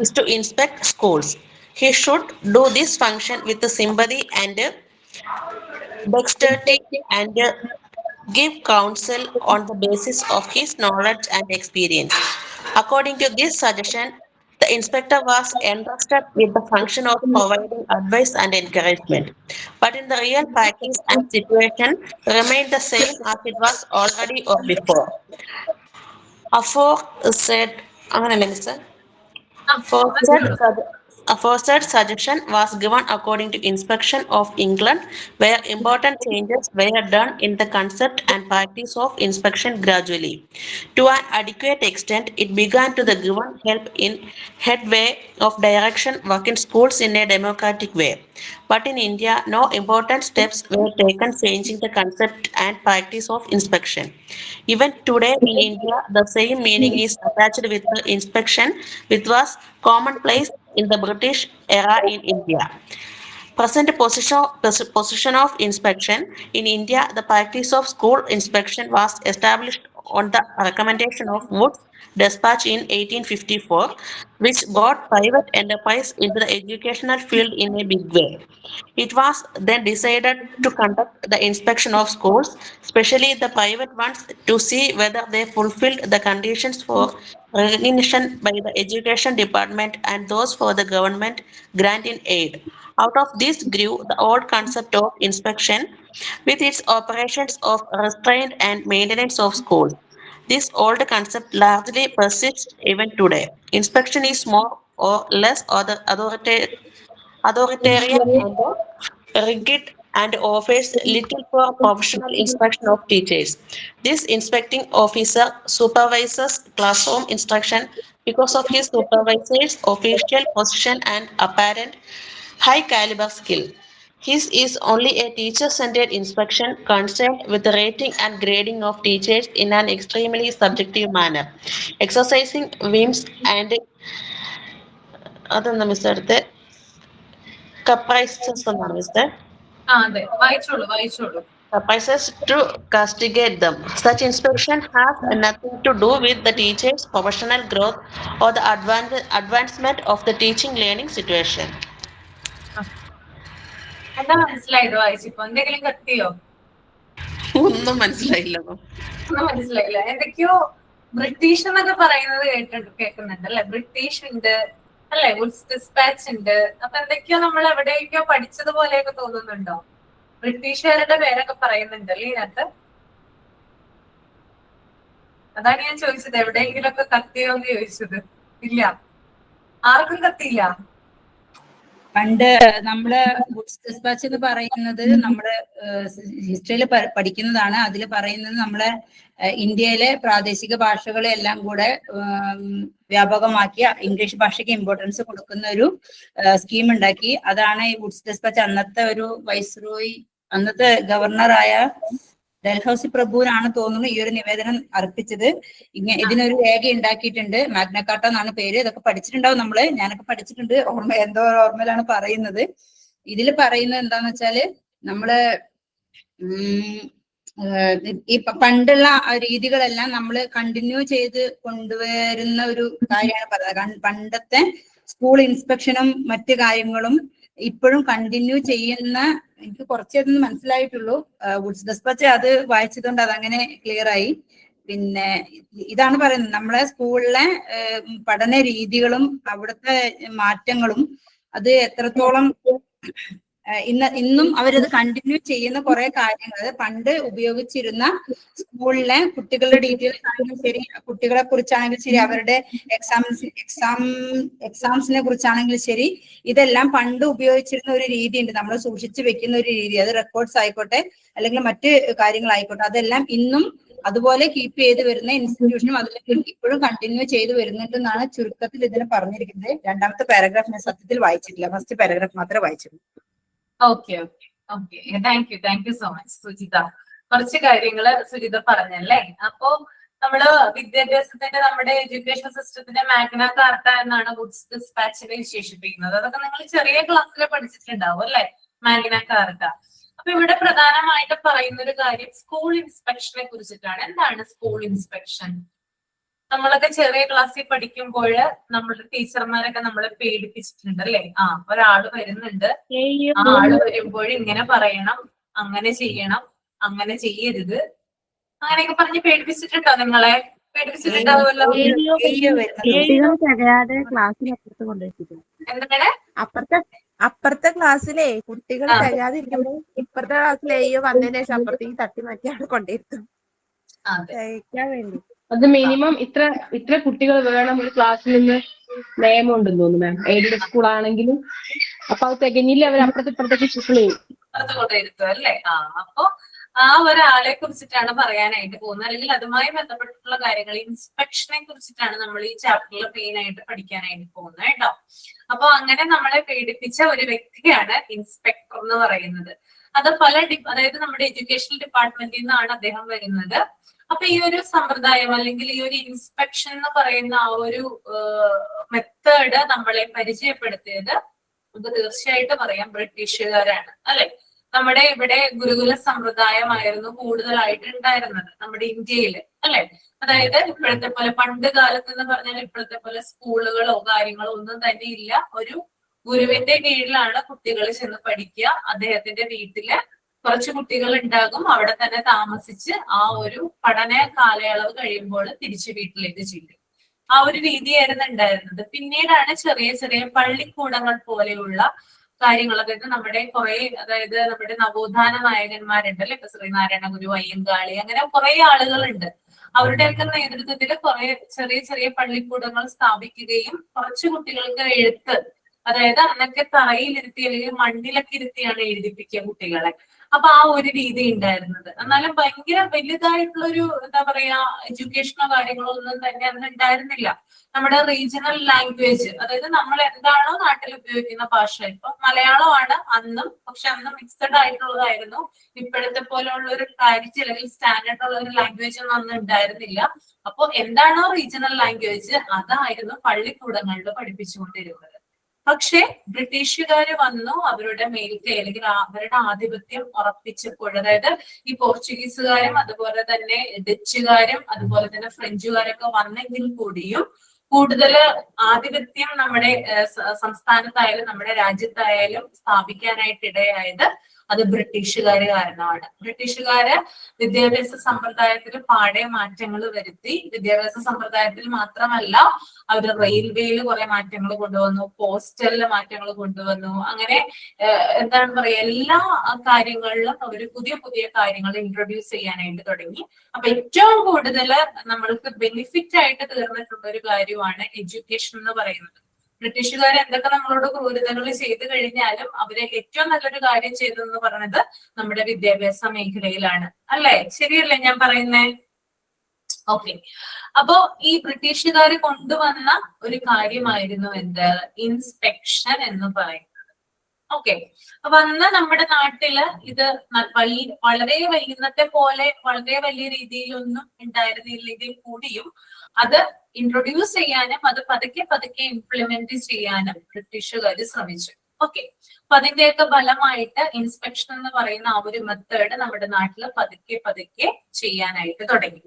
is to inspect schools. He should do this function with sympathy and dexterity and give counsel on the basis of his knowledge and experience. According to this suggestion, the inspector was entrusted with the function of providing advice and encouragement. But in the real practice and situation remained the same as it was already or before. Aforesaid, അങ്ങനല്ലേ mister? Aforesaid suggestion was given according to inspection of England, where important changes were done in the concept and practice of inspection gradually. To an adequate extent, it began to the given help in headway of direction work in schools in a democratic way. But in India, no important steps were taken changing the concept and practice of inspection. Even today in India, the same meaning is attached with the inspection, which was commonplace in the British era in India. Present position of inspection in India, the practice of school inspection was established on the recommendation of Wood's dispatch in 1854, which brought private enterprise into the educational field in a big way. It was then decided to conduct the inspection of schools, especially the private ones, to see whether they fulfilled the conditions for recognition by the education department and those for the government granting aid. Out of this grew the old concept of inspection with its operations of restraint and maintenance of schools. This old concept largely persists even today. Inspection is more or less authoritarian and rigid and offers little for professional inspection of teachers. This inspecting officer supervises classroom instruction because of his supervisor's official position and apparent high caliber skill. His is only a teacher-centered inspection concerned with the rating and grading of teachers in an extremely subjective manner, exercising whims and അതെന്താ മിസ് അടുത്ത് caprices എന്നാണ് മിസ്റ്റർ അതെ, വായിച്ചോളൂ. caprices to castigate them. Such inspection has nothing to do with the teacher's professional growth or the advancement of the teaching learning situation. എന്താ മനസ്സിലായത് വായിച്ചപ്പോ? എന്തെങ്കിലും കത്തിയോ? ഒന്നും മനസ്സിലായില്ല. ഒന്നും മനസ്സിലായില്ല. എന്തൊക്കെയോ ബ്രിട്ടീഷ് എന്നൊക്കെ പറയുന്നത് കേൾക്കുന്നുണ്ട് അല്ലെ? ബ്രിട്ടീഷ് ഉണ്ട് അല്ലെ? വുഡ്സ് ഡിസ്പാച്ച് ഉണ്ട്. അപ്പൊ എന്തൊക്കെയോ നമ്മൾ എവിടെയൊക്കെയോ പഠിച്ചതുപോലെയൊക്കെ തോന്നുന്നുണ്ടോ? ബ്രിട്ടീഷുകാരുടെ പേരൊക്കെ പറയുന്നുണ്ടല്ലേ ഇതിനകത്ത്? അതാണ് ഞാൻ ചോദിച്ചത്, എവിടെയെങ്കിലും ഒക്കെ കത്തിയോ എന്ന് ചോദിച്ചത്. ഇല്ല, ആർക്കും കത്തിയില്ല. പണ്ട് നമ്മള് വുഡ്സ് ഡിസ്പാച്ച് എന്ന് പറയുന്നത് നമ്മള് ഹിസ്റ്ററിയിൽ പഠിക്കുന്നതാണ്. അതിൽ പറയുന്നത് നമ്മളെ ഇന്ത്യയിലെ പ്രാദേശിക ഭാഷകളെ എല്ലാം കൂടെ വ്യാപകമാക്കിയ ഇംഗ്ലീഷ് ഭാഷയ്ക്ക് ഇമ്പോർട്ടൻസ് കൊടുക്കുന്ന ഒരു സ്കീം ഉണ്ടാക്കി. അതാണ് ഈ വുഡ്സ് ഡിസ്പാച്ച്. അന്നത്തെ ഒരു വൈസ്രോയി, അന്നത്തെ ഗവർണറായ ഡൽഹൌസി പ്രഭുവിനാണ് തോന്നുന്നു ഈ ഒരു നിവേദനം അർപ്പിച്ചത്. ഇതിനൊരു രേഖ ഉണ്ടാക്കിയിട്ടുണ്ട്, മാഗ്ന എന്നാണ് പേര്. ഇതൊക്കെ പഠിച്ചിട്ടുണ്ടാവും നമ്മള്, ഞാനൊക്കെ പഠിച്ചിട്ടുണ്ട്. ഓർമ്മയിലാണ് പറയുന്നത്. ഇതിൽ പറയുന്നത് എന്താന്ന് വെച്ചാല് നമ്മള് ഈ പണ്ടുള്ള രീതികളെല്ലാം നമ്മൾ കണ്ടിന്യൂ ചെയ്ത് കൊണ്ടുവരുന്ന ഒരു കാര്യമാണ് പറയുന്നത്. പണ്ടത്തെ സ്കൂൾ ഇൻസ്പെക്ഷനും മറ്റു കാര്യങ്ങളും ഇപ്പോഴും കണ്ടിന്യൂ ചെയ്യുന്ന, എനിക്ക് കുറച്ചേതൊന്നും മനസ്സിലായിട്ടുള്ളൂ. വുഡ്സ് ഡിസ്പാച്ച് അത് വായിച്ചതുകൊണ്ട് അതങ്ങനെ ക്ലിയർ ആയി. പിന്നെ ഇതാണ് പറയുന്നത്, നമ്മളെ സ്കൂളിലെ പഠന രീതികളും അവിടുത്തെ മാറ്റങ്ങളും അത് എത്രത്തോളം ഇന്നും അവരത് കണ്ടിന്യൂ ചെയ്യുന്ന കുറെ കാര്യങ്ങൾ, പണ്ട് ഉപയോഗിച്ചിരുന്ന സ്കൂളിലെ കുട്ടികളുടെ ഡീറ്റെയിൽസ് ആണെങ്കിലും ശരി, കുട്ടികളെ കുറിച്ചാണെങ്കിലും ശരി, അവരുടെ എക്സാംസിനെ കുറിച്ചാണെങ്കിലും ശരി, ഇതെല്ലാം പണ്ട് ഉപയോഗിച്ചിരുന്ന ഒരു രീതിയുണ്ട്, നമ്മൾ സൂക്ഷിച്ചു വെക്കുന്ന ഒരു രീതി. അത് റെക്കോർഡ്സ് ആയിക്കോട്ടെ അല്ലെങ്കിൽ മറ്റ് കാര്യങ്ങളായിക്കോട്ടെ, അതെല്ലാം ഇന്നും അതുപോലെ കീപ്പ് ചെയ്ത് വരുന്ന ഇൻസ്റ്റിറ്റ്യൂഷനും അതിൽ ഇപ്പോഴും കണ്ടിന്യൂ ചെയ്ത് വരുന്നുണ്ടെന്നാണ് ചുരുക്കത്തിൽ ഇതിന് പറഞ്ഞിരിക്കുന്നത്. രണ്ടാമത്തെ പാരഗ്രാഫ് ഞാൻ സത്യത്തിൽ വായിച്ചിട്ടില്ല, ഫസ്റ്റ് പാരഗ്രാഫ് മാത്രമേ വായിച്ചിട്ടുള്ളൂ. Okay okay okay, thank you so much Sujitha. കുറച്ച് കാര്യങ്ങള് സുജിത പറഞ്ഞല്ലേ. അപ്പോ നമ്മള് വിദ്യാഭ്യാസത്തിന്റെ നമ്മുടെ എഡ്യൂക്കേഷൻ സിസ്റ്റത്തിന്റെ മാഗ്ന കാർട്ട എന്നാണ് ഗുഡ്സ് ഡിസ്പാച്ചിനെ വിശേഷിപ്പിക്കുന്നത്. അതൊക്കെ നിങ്ങൾ ചെറിയ ക്ലാസ്സിൽ പഠിച്ചിട്ടുണ്ടാവും അല്ലെ, മാഗ്ന കാർട്ട. അപ്പൊ ഇവിടെ പ്രധാനമായിട്ട് പറയുന്ന ഒരു കാര്യം സ്കൂൾ ഇൻസ്പെക്ഷനെ കുറിച്ചിട്ടാണ്. എന്താണ് സ്കൂൾ ഇൻസ്പെക്ഷൻ? നമ്മളൊക്കെ ചെറിയ ക്ലാസ്സിൽ പഠിക്കുമ്പോൾ നമ്മുടെ ടീച്ചർമാരൊക്കെ നമ്മളെ പേടിപ്പിച്ചിട്ടുണ്ട് അല്ലെ. ഒരാള് വരുന്നുണ്ട്, ആ ആള് വരുമ്പോൾ ഇങ്ങനെ പറയണം, അങ്ങനെ ചെയ്യണം, അങ്ങനെ ചെയ്യരുത്, അങ്ങനെയൊക്കെ പറഞ്ഞ് പേടിപ്പിച്ചിട്ടുണ്ടോ? നിങ്ങളെ പേടിപ്പിച്ചിട്ടുണ്ടാവുമല്ലോ. എന്താണ് അപ്പുറത്തെ ക്ലാസ്സിലെ കുട്ടികൾ തികയാതിരിക്കുമ്പോൾ ഇപ്പുറത്തെ ക്ലാസ്സിലെ വന്നതിന് ശേഷം അപ്പുറത്തേക്ക് തട്ടി മാറ്റിയാണ് കൊണ്ടിരുത്തും തയ്ക്കാൻ വേണ്ടി. അത് മിനിമം ഇത്ര കുട്ടികൾ വേണം ഒരു ക്ലാസ്സിൽ നിന്ന് നിയമം ഉണ്ടെന്ന് തോന്നുന്നു മാം. എയ്ഡഡ് സ്കൂൾ ആണെങ്കിലും അപ്പൊ അത് തികഞ്ഞില്ല അവർ അപ്പുറത്തേക്ക് ഷിഫ്റ്റ് ചെയ്യും, പുറത്ത് കൊണ്ടിരുത്തും അല്ലേ. അപ്പൊ ആ ഒരാളെ കുറിച്ചിട്ടാണ് പറയാനായിട്ട് പോകുന്നത്, അല്ലെങ്കിൽ അതുമായി ബന്ധപ്പെട്ടിട്ടുള്ള കാര്യങ്ങൾ ഇൻസ്പെക്ഷനെ കുറിച്ചിട്ടാണ് നമ്മൾ ഈ ചാപ്റ്ററിൽ മെയിൻ ആയിട്ട് പഠിക്കാനായിട്ട് പോകുന്നത് കേട്ടോ. അപ്പൊ അങ്ങനെ നമ്മളെ പേടിപ്പിച്ച ഒരു വ്യക്തിയാണ് ഇൻസ്പെക്ടർ എന്ന് പറയുന്നത്. അത് അതായത് നമ്മുടെ എഡ്യൂക്കേഷണൽ ഡിപ്പാർട്ട്മെന്റിൽ നിന്നാണ് അദ്ദേഹം വരുന്നത്. അപ്പൊ ഈ ഒരു സമ്പ്രദായം അല്ലെങ്കിൽ ഈ ഒരു ഇൻസ്പെക്ഷൻ എന്ന് പറയുന്ന ആ ഒരു മെത്തേഡ് നമ്മളെ പരിചയപ്പെടുത്തിയത് നമുക്ക് തീർച്ചയായിട്ടും പറയാം ബ്രിട്ടീഷുകാരാണ് അല്ലെ. നമ്മുടെ ഇവിടെ ഗുരുകുല സമ്പ്രദായമായിരുന്നു കൂടുതലായിട്ട് ഉണ്ടായിരുന്നത് നമ്മുടെ ഇന്ത്യയിൽ അല്ലെ. അതായത് ഇപ്പോഴത്തെ പോലെ പണ്ട് കാലത്ത് എന്ന് പറഞ്ഞാൽ ഇപ്പോഴത്തെ പോലെ സ്കൂളുകളോ കാര്യങ്ങളോ ഒന്നും തന്നെ ഇല്ല. ഒരു ഗുരുവിന്റെ കീഴിലാണ് കുട്ടികൾ ചെന്ന് പഠിക്കുക. അദ്ദേഹത്തിന്റെ വീട്ടില് കുറച്ച് കുട്ടികൾ ഉണ്ടാകും, അവിടെ തന്നെ താമസിച്ച് ആ ഒരു പഠന കാലയളവ് കഴിയുമ്പോൾ തിരിച്ചു വീട്ടിലേക്ക് ചെല്ലും. ആ ഒരു രീതിയായിരുന്നു ഉണ്ടായിരുന്നത്. പിന്നീടാണ് ചെറിയ ചെറിയ പള്ളിക്കൂടങ്ങൾ പോലെയുള്ള കാര്യങ്ങൾ, അതായത് നമ്മുടെ നമ്മുടെ നവോത്ഥാന നായകന്മാരുണ്ടല്ലോ, ഇപ്പൊ ശ്രീനാരായണ ഗുരു, അയ്യങ്കാളി, അങ്ങനെ കുറെ ആളുകളുണ്ട്. അവരുടെയൊക്കെ നേതൃത്വത്തിൽ കുറെ ചെറിയ ചെറിയ പള്ളിക്കൂടങ്ങൾ സ്ഥാപിക്കുകയും കുറച്ച് കുട്ടികൾക്ക് എഴുത്ത്, അതായത് അന്നൊക്കെ തറയിലിരുത്തി അല്ലെങ്കിൽ മണ്ണിലൊക്കെ ഇരുത്തിയാണ് എഴുതിപ്പിക്കുക കുട്ടികളെ. അപ്പൊ ആ ഒരു രീതി ഉണ്ടായിരുന്നത്. എന്നാലും ഭയങ്കര വലുതായിട്ടുള്ള ഒരു എന്താ പറയാ എഡ്യൂക്കേഷനോ കാര്യങ്ങളോ ഒന്നും തന്നെ അന്ന് ഉണ്ടായിരുന്നില്ല. നമ്മുടെ റീജിയണൽ ലാംഗ്വേജ്, അതായത് നമ്മൾ എന്താണോ നാട്ടിൽ ഉപയോഗിക്കുന്ന ഭാഷ, ഇപ്പൊ മലയാളമാണ് അന്നും, പക്ഷെ അന്ന് മിക്സഡ് ആയിട്ടുള്ളതായിരുന്നു. ഇപ്പോഴത്തെ പോലെയുള്ള ഒരു ക്ലാരിറ്റി അല്ലെങ്കിൽ സ്റ്റാൻഡേർഡ് ഉള്ള ഒരു ലാംഗ്വേജ് ഒന്നും അന്ന് ഉണ്ടായിരുന്നില്ല. അപ്പൊ എന്താണോ റീജിയണൽ ലാംഗ്വേജ് അതായിരുന്നു പള്ളിക്കൂടങ്ങളിൽ പഠിപ്പിച്ചുകൊണ്ടിരുന്നത്. പക്ഷെ ബ്രിട്ടീഷുകാര് വന്നു അവരുടെ മേൽക്കൈ അല്ലെങ്കിൽ അവരുടെ ആധിപത്യം ഉറപ്പിച്ചപ്പോൾ, അതായത് ഈ പോർച്ചുഗീസുകാരും അതുപോലെ തന്നെ ഡച്ചുകാരും അതുപോലെ തന്നെ ഫ്രഞ്ചുകാരൊക്കെ വന്നെങ്കിൽ കൂടിയും കൂടുതൽ ആധിപത്യം നമ്മുടെ സംസ്ഥാനത്തായാലും നമ്മുടെ രാജ്യത്തായാലും സ്ഥാപിക്കാനായിട്ട് ഇടയായത് അത് ബ്രിട്ടീഷുകാര് കാരണമാണ്. ബ്രിട്ടീഷുകാര് വിദ്യാഭ്യാസ സമ്പ്രദായത്തിൽ പാടെ മാറ്റങ്ങൾ വരുത്തി. വിദ്യാഭ്യാസ സമ്പ്രദായത്തിൽ മാത്രമല്ല, അവർ റെയിൽവേയിൽ കുറെ മാറ്റങ്ങൾ കൊണ്ടുവന്നു, പോസ്റ്റലില് മാറ്റങ്ങൾ കൊണ്ടുവന്നു. അങ്ങനെ എന്താണ് പറയാ, എല്ലാ കാര്യങ്ങളിലും അവർ പുതിയ പുതിയ കാര്യങ്ങൾ ഇൻട്രൊഡ്യൂസ് ചെയ്യാനായിട്ട് തുടങ്ങി. അപ്പൊ ഏറ്റവും കൂടുതൽ നമ്മൾക്ക് ബെനിഫിറ്റ് ആയിട്ട് തീർന്നിട്ടുള്ള ഒരു കാര്യമാണ് എഡ്യൂക്കേഷൻ എന്ന് പറയുന്നത്. ബ്രിട്ടീഷുകാർ എന്തൊക്കെ നമ്മളോട് ക്രൂരതകൾ ചെയ്തു കഴിഞ്ഞാലും അവരെ ഏറ്റവും നല്ലൊരു കാര്യം ചെയ്തതെന്ന് പറയുന്നത് നമ്മുടെ വിദ്യാഭ്യാസ മേഖലയിലാണ് അല്ലെ. ശരിയല്ലേ ഞാൻ പറയുന്നേ? ഓക്കെ. അപ്പോ ഈ ബ്രിട്ടീഷുകാർ കൊണ്ടുവന്ന ഒരു കാര്യമായിരുന്നു എന്ത്, ഇൻസ്പെക്ഷൻ എന്ന് പറയുന്നത്. ഓക്കെ. അപ്പൊ അന്ന് നമ്മുടെ നാട്ടില് ഇത് വളരെ ഇന്നത്തെ പോലെ വളരെ വലിയ രീതിയിലൊന്നും ഉണ്ടായിരുന്നില്ലെങ്കിൽ കൂടിയും അത് ഇൻട്രൊഡ്യൂസ് ചെയ്യാനും അത് പതുക്കെ പതുക്കെ ഇംപ്ലിമെന്റ് ചെയ്യാനും ബ്രിട്ടീഷുകാർ ശ്രമിച്ചു. ഓക്കെ. അപ്പൊ അതിന്റെയൊക്കെ ഫലമായിട്ട് ഇൻസ്പെക്ഷൻ എന്ന് പറയുന്ന ആ ഒരു മെത്തേഡ് നമ്മുടെ നാട്ടിൽ പതുക്കെ പതുക്കെ ചെയ്യാനായിട്ട് തുടങ്ങി.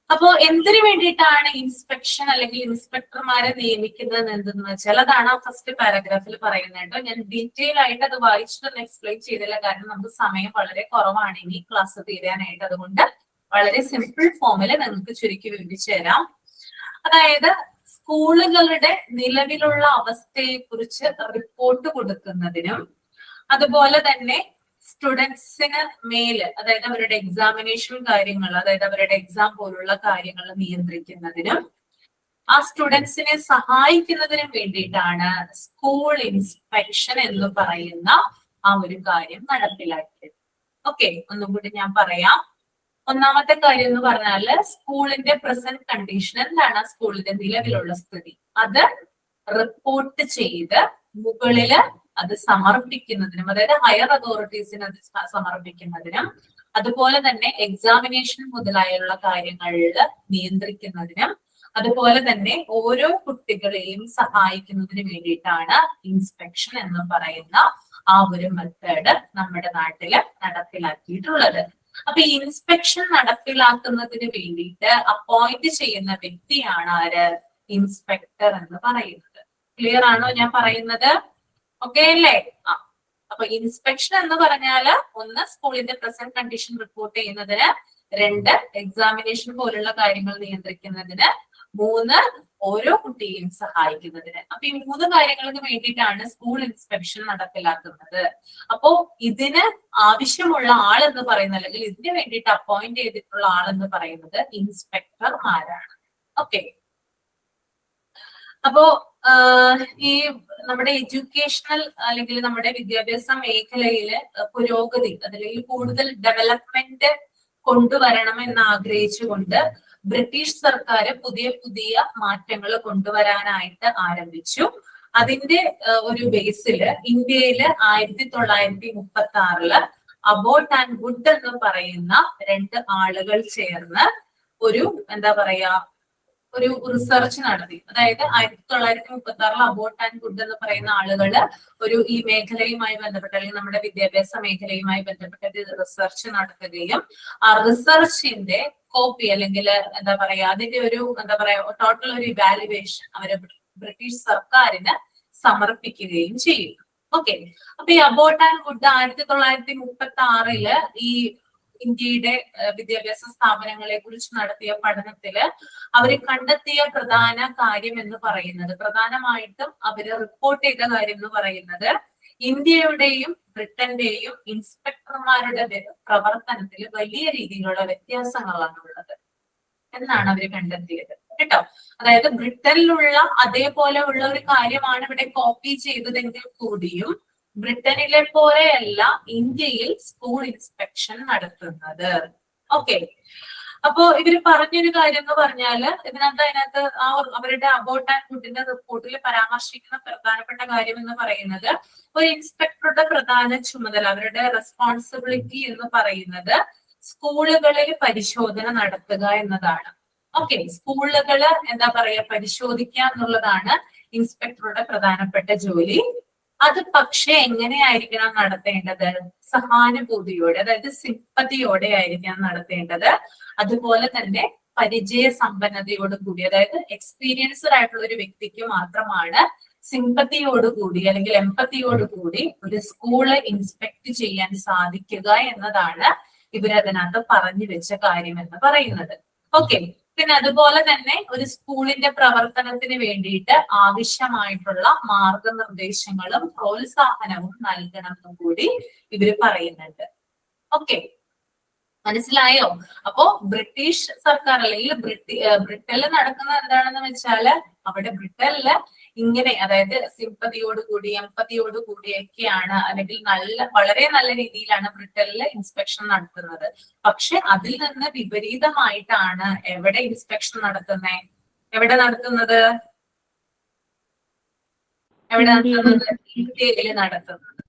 അപ്പോ എന്തിനു വേണ്ടിയിട്ടാണ് ഇൻസ്പെക്ഷൻ അല്ലെങ്കിൽ ഇൻസ്പെക്ടർമാരെ നിയമിക്കുന്നത് എന്തെന്ന് വെച്ചാൽ അതാണ് ആ ഫസ്റ്റ് പാരഗ്രാഫിൽ പറയുന്നത് കേട്ടോ. ഞാൻ ഡീറ്റെയിൽ ആയിട്ട് അത് വായിച്ചിട്ടൊന്നും എക്സ്പ്ലെയിൻ ചെയ്തില്ല, കാരണം നമുക്ക് സമയം വളരെ കുറവാണ് ഇനി ക്ലാസ് തീരാനായിട്ട്. അതുകൊണ്ട് വളരെ സിമ്പിൾ ഫോമിൽ നിങ്ങൾക്ക് ചുരുക്കി വിവരിച്ചു തരാം. അതായത് സ്കൂളുകളുടെ നിലവിലുള്ള അവസ്ഥയെ കുറിച്ച് റിപ്പോർട്ട് കൊടുക്കുന്നതിനും അതുപോലെ തന്നെ സ്റ്റുഡൻസിന് മേല്, അതായത് അവരുടെ എക്സാമിനേഷൻ കാര്യങ്ങൾ, അതായത് അവരുടെ എക്സാം പോലുള്ള കാര്യങ്ങൾ നിയന്ത്രിക്കുന്നതിനും ആ സ്റ്റുഡൻസിനെ സഹായിക്കുന്നതിനും വേണ്ടിയിട്ടാണ് സ്കൂൾ ഇൻസ്പെക്ഷൻ എന്ന് പറയുന്ന ആ ഒരു കാര്യം നടപ്പിലാക്കിയത്. ഓക്കെ, ഒന്നും കൂടി ഞാൻ പറയാം. ഒന്നാമത്തെ കാര്യം എന്ന് പറഞ്ഞാല് സ്കൂളിന്റെ പ്രസന്റ് കണ്ടീഷൻ എന്താണ്, സ്കൂളിന്റെ നിലവിലുള്ള സ്ഥിതി, അത് റിപ്പോർട്ട് ചെയ്ത് മുകളില് അത് സമർപ്പിക്കുന്നതിനും, അതായത് ഹയർ അതോറിറ്റീസിന് അത് സമർപ്പിക്കുന്നതിനും, അതുപോലെ തന്നെ എക്സാമിനേഷൻ മുതലായുള്ള കാര്യങ്ങളിൽ നിയന്ത്രിക്കുന്നതിനും, അതുപോലെ തന്നെ ഓരോ കുട്ടികളെയും സഹായിക്കുന്നതിന് വേണ്ടിയിട്ടാണ് ഇൻസ്പെക്ഷൻ എന്ന് പറയുന്ന ആ ഒരു മെത്തേഡ് നമ്മുടെ നാട്ടില് നടപ്പിലാക്കിയിട്ടുള്ളത്. അപ്പൊ ഈ ഇൻസ്പെക്ഷൻ നടപ്പിലാക്കുന്നതിന് വേണ്ടിയിട്ട് അപ്പോയിന്റ് ചെയ്യുന്ന വ്യക്തിയാണ് ആര്, ഇൻസ്പെക്ടർ എന്ന് പറയുന്നത്. ക്ലിയർ ആണോ ഞാൻ പറയുന്നത്? ഓക്കെ അല്ലേ? അപ്പൊ ഇൻസ്പെക്ഷൻ എന്ന് പറഞ്ഞാല് ഒന്ന് സ്കൂളിന്റെ പ്രസന്റ് കണ്ടീഷൻ റിപ്പോർട്ട് ചെയ്യുന്നതിന്, രണ്ട് എക്സാമിനേഷൻ പോലുള്ള കാര്യങ്ങൾ നിയന്ത്രിക്കുന്നതിന്, മൂന്ന് ഓരോ കുട്ടിയെയും സഹായിക്കുന്നതിന്. അപ്പൊ ഈ മൂന്ന് കാര്യങ്ങൾക്ക് വേണ്ടിയിട്ടാണ് സ്കൂൾ ഇൻസ്പെക്ഷൻ നടപ്പിലാക്കുന്നത്. അപ്പോ ഇതിന് ആവശ്യമുള്ള ആളെന്ന് പറയുന്നത്, അല്ലെങ്കിൽ ഇതിന് വേണ്ടിയിട്ട് അപ്പോയിന്റ് ചെയ്തിട്ടുള്ള ആളെന്ന് പറയുന്നത് ഇൻസ്പെക്ടർമാരാണ്. ഓക്കെ. അപ്പോ ഈ നമ്മുടെ എഡ്യൂക്കേഷണൽ അല്ലെങ്കിൽ നമ്മുടെ വിദ്യാഭ്യാസ മേഖലയില് പുരോഗതി, അല്ലെങ്കിൽ കൂടുതൽ ഡെവലപ്മെന്റ് കൊണ്ടുവരണം എന്ന് ആഗ്രഹിച്ചുകൊണ്ട് ബ്രിട്ടീഷ് സർക്കാർ പുതിയ പുതിയ മാറ്റങ്ങൾ കൊണ്ടുവരാനായിട്ട് ആരംഭിച്ചു. അതിന്റെ ഒരു ബേസില് ഇന്ത്യയില് 1936 അബോട്ട് ആൻഡ് വുഡ് എന്ന് പറയുന്ന രണ്ട് ആളുകൾ ചേർന്ന് ഒരു എന്താ പറയാ ഒരു റിസർച്ച് നടത്തി. അതായത് 1936 അബോട്ട് ആൻഡ് വുഡ് എന്ന് പറയുന്ന ആളുകള് ഒരു ഈ മേഖലയുമായി ബന്ധപ്പെട്ട, അല്ലെങ്കിൽ നമ്മുടെ വിദ്യാഭ്യാസ മേഖലയുമായി ബന്ധപ്പെട്ട റിസർച്ച് നടത്തുകയും ആ റിസർച്ചിന്റെ കോപ്പി, അല്ലെങ്കിൽ എന്താ പറയാ അതിന്റെ ഒരു എന്താ പറയാ ടോട്ടൽ ഒരു ഇവാലുവേഷൻ അവര് ബ്രിട്ടീഷ് സർക്കാരിന് സമർപ്പിക്കുകയും ചെയ്യും. ഓക്കെ. അപ്പൊ ഈ അബോട്ട് ആൻഡ് വുഡ് 1936 ഈ ഇന്ത്യയുടെ വിദ്യാഭ്യാസ സ്ഥാപനങ്ങളെ കുറിച്ച് നടത്തിയ പഠനത്തില് അവര് കണ്ടെത്തിയ പ്രധാന കാര്യം എന്ന് പറയുന്നത്, പ്രധാനമായിട്ടും അവര് റിപ്പോർട്ട് ചെയ്ത കാര്യം എന്ന് പറയുന്നത്, ഇന്ത്യയുടെയും ബ്രിട്ടന്റെയും ഇൻസ്പെക്ടർമാരുടെ പ്രവർത്തനത്തിൽ വലിയ രീതിയിലുള്ള വ്യത്യാസങ്ങളാണ് ഉള്ളത് എന്നാണ് അവര് കണ്ടെത്തിയത് കേട്ടോ. അതായത് ബ്രിട്ടനിലുള്ള അതേപോലെ ഉള്ള ഒരു കാര്യമാണ് ഇവിടെ കോപ്പി ചെയ്തതെങ്കിൽ കൂടിയും ബ്രിട്ടനിലെ പോലെയല്ല ഇന്ത്യയിൽ സ്കൂൾ ഇൻസ്പെക്ഷൻ നടത്തുന്നത്. ഓക്കെ. അപ്പോ ഇവര് പറഞ്ഞൊരു കാര്യം എന്ന് പറഞ്ഞാല് അതിനകത്ത് ആ അവരുടെ അബോട്ട് ആൻഡ് വുഡിന്റെ റിപ്പോർട്ടിൽ പരാമർശിക്കുന്ന പ്രധാനപ്പെട്ട കാര്യം എന്ന് പറയുന്നത്, ഒരു ഇൻസ്പെക്ടറുടെ പ്രധാന ചുമതല, അവരുടെ റെസ്പോൺസിബിലിറ്റി എന്ന് പറയുന്നത് സ്കൂളുകളിൽ പരിശോധന നടത്തുക എന്നതാണ്. ഓക്കെ. സ്കൂളുകള് എന്താ പറയാ പരിശോധിക്കുക എന്നുള്ളതാണ് ഇൻസ്പെക്ടറുടെ പ്രധാനപ്പെട്ട ജോലി. അത് പക്ഷെ എങ്ങനെയായിരിക്കണം നടത്തേണ്ടത്? സഹാനുഭൂതിയോടെ, അതായത് സിമ്പതിയോടെ ആയിരിക്കണം നടത്തേണ്ടത്. അതുപോലെ തന്നെ പരിചയ സമ്പന്നതയോട് കൂടി, അതായത് എക്സ്പീരിയൻസ്ഡ് ആയിട്ടുള്ള ഒരു വ്യക്തിക്ക് മാത്രമാണ് സിമ്പതിയോടുകൂടി അല്ലെങ്കിൽ എംപതിയോടുകൂടി ഒരു സ്കൂള് ഇൻസ്പെക്ട് ചെയ്യാൻ സാധിക്കുക എന്നതാണ് ഇവരതിനകത്ത് പറഞ്ഞു വെച്ച കാര്യം എന്ന് പറയുന്നത്. ഓക്കെ. പിന്നെ അതുപോലെ തന്നെ ഒരു സ്കൂളിന്റെ പ്രവർത്തനത്തിന് വേണ്ടിയിട്ട് ആവശ്യമായിട്ടുള്ള മാർഗനിർദ്ദേശങ്ങളും പ്രോത്സാഹനവും നൽകണമെന്നും കൂടി ഇവര് പറയുന്നുണ്ട്. ഓക്കെ. മനസ്സിലായോ? അപ്പോ ബ്രിട്ടീഷ് സർക്കാർ അല്ലെങ്കിൽ ബ്രിട്ടനിൽ നടക്കുന്നത് എന്താണെന്ന് വെച്ചാല്, അവിടെ ബ്രിട്ടനില് ഇങ്ങനെ, അതായത് സിമ്പതിയോടുകൂടി എംപതിയോടുകൂടിയൊക്കെയാണ്, അല്ലെങ്കിൽ വളരെ നല്ല രീതിയിലാണ് ബ്രിട്ടനില് ഇൻസ്പെക്ഷൻ നടത്തുന്നത്. പക്ഷെ അതിൽ നിന്ന് വിപരീതമായിട്ടാണ് എവിടെ ഇൻസ്പെക്ഷൻ നടത്തുന്നത്? എവിടെ നടത്തുന്നത്? ഇന്ത്യയിൽ നടത്തുന്നത്.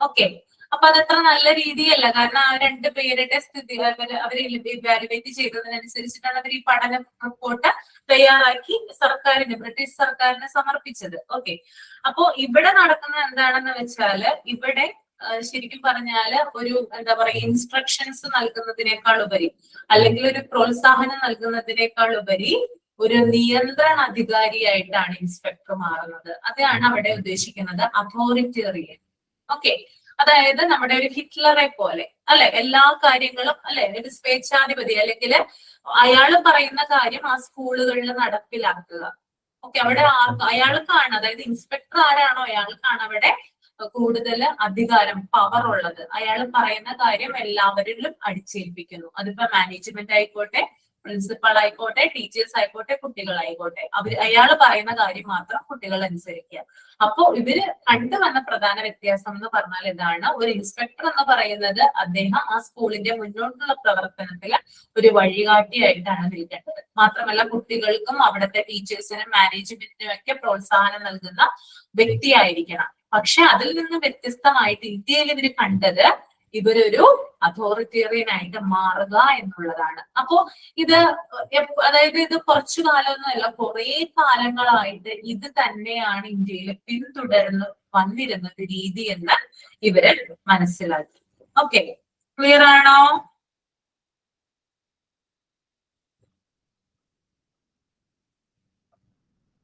ഓക്കെ. അപ്പൊ അതത്ര നല്ല രീതിയല്ല. കാരണം ആ രണ്ട് പേരുടെ സ്ഥിതി അവര് ഇവാലുവേറ്റ് ചെയ്തതിനനുസരിച്ചിട്ടാണ് അവർ ഈ പഠന റിപ്പോർട്ട് തയ്യാറാക്കി ബ്രിട്ടീഷ് സർക്കാരിന് സമർപ്പിച്ചത്. ഓക്കെ. അപ്പോ ഇവിടെ നടക്കുന്നത് എന്താണെന്ന് വെച്ചാല്, ഇവിടെ ശരിക്കും പറഞ്ഞാല് ഒരു എന്താ പറയാ ഇൻസ്ട്രക്ഷൻസ് നൽകുന്നതിനേക്കാൾ ഉപരി, അല്ലെങ്കിൽ ഒരു പ്രോത്സാഹനം നൽകുന്നതിനേക്കാൾ ഉപരി ഒരു നിയന്ത്രണ അധികാരിയായിട്ടാണ് ഇൻസ്പെക്ടർ മാറുന്നത്. അതാണ് അവിടെ ഉദ്ദേശിക്കുന്നത് അതോറിറ്റേറിയൻ. ഓക്കെ. അതായത് നമ്മുടെ ഒരു ഹിറ്റ്ലറെ പോലെ അല്ലെ, എല്ലാ കാര്യങ്ങളും അല്ലെ, ഒരു സ്വേച്ഛാധിപതി, അല്ലെങ്കിൽ അയാൾ പറയുന്ന കാര്യം ആ സ്കൂളുകളിൽ നടപ്പിലാക്കുക. ഓക്കെ. അവിടെ അയാൾക്കാണ്, അതായത് ഇൻസ്പെക്ടർ ആരാണോ അയാൾക്കാണ് അവിടെ കൂടുതൽ അധികാരം, പവർ ഉള്ളത്. അയാൾ പറയുന്ന കാര്യം എല്ലാവരിലും അടിച്ചേൽപ്പിക്കുന്നു. അതിപ്പോ മാനേജ്മെന്റ് ആയിക്കോട്ടെ, പ്രിൻസിപ്പൾ ആയിക്കോട്ടെ, ടീച്ചേഴ്സ് ആയിക്കോട്ടെ, കുട്ടികളായിക്കോട്ടെ, അയാൾ പറയുന്ന കാര്യം മാത്രം കുട്ടികൾ അനുസരിക്കുക. അപ്പോ ഇവര് കണ്ടുവന്ന പ്രധാന വ്യത്യാസം എന്ന് പറഞ്ഞാൽ ഇതാണ്: ഒരു ഇൻസ്പെക്ടർ എന്ന് പറയുന്നത് അദ്ദേഹം ആ സ്കൂളിന്റെ മുന്നോട്ടുള്ള പ്രവർത്തനത്തിൽ ഒരു വഴികാട്ടിയായിട്ടാണ് നിൽക്കേണ്ടത്. മാത്രമല്ല കുട്ടികൾക്കും അവിടുത്തെ ടീച്ചേഴ്സിനും മാനേജ്മെന്റിനും ഒക്കെ പ്രോത്സാഹനം നൽകുന്ന വ്യക്തിയായിരിക്കണം. പക്ഷെ അതിൽ നിന്ന് വ്യത്യസ്തമായിട്ട് ഇന്ത്യയിൽ ഇവർ കണ്ടത് ഇവരൊരു അതോറിറ്റേറിയൻ ആയിട്ട് മാറുക എന്നുള്ളതാണ്. അപ്പോ ഇത് അതായത് ഇത് കുറച്ചു കാലമൊന്നുമല്ല, കുറെ കാലങ്ങളായിട്ട് ഇത് തന്നെയാണ് ഇന്ത്യയിൽ പിന്തുടർന്ന് വന്നിരുന്ന ഒരു രീതി എന്ന് ഇവര് മനസ്സിലാക്കി. ഓക്കെ, ക്ലിയർ ആണോ?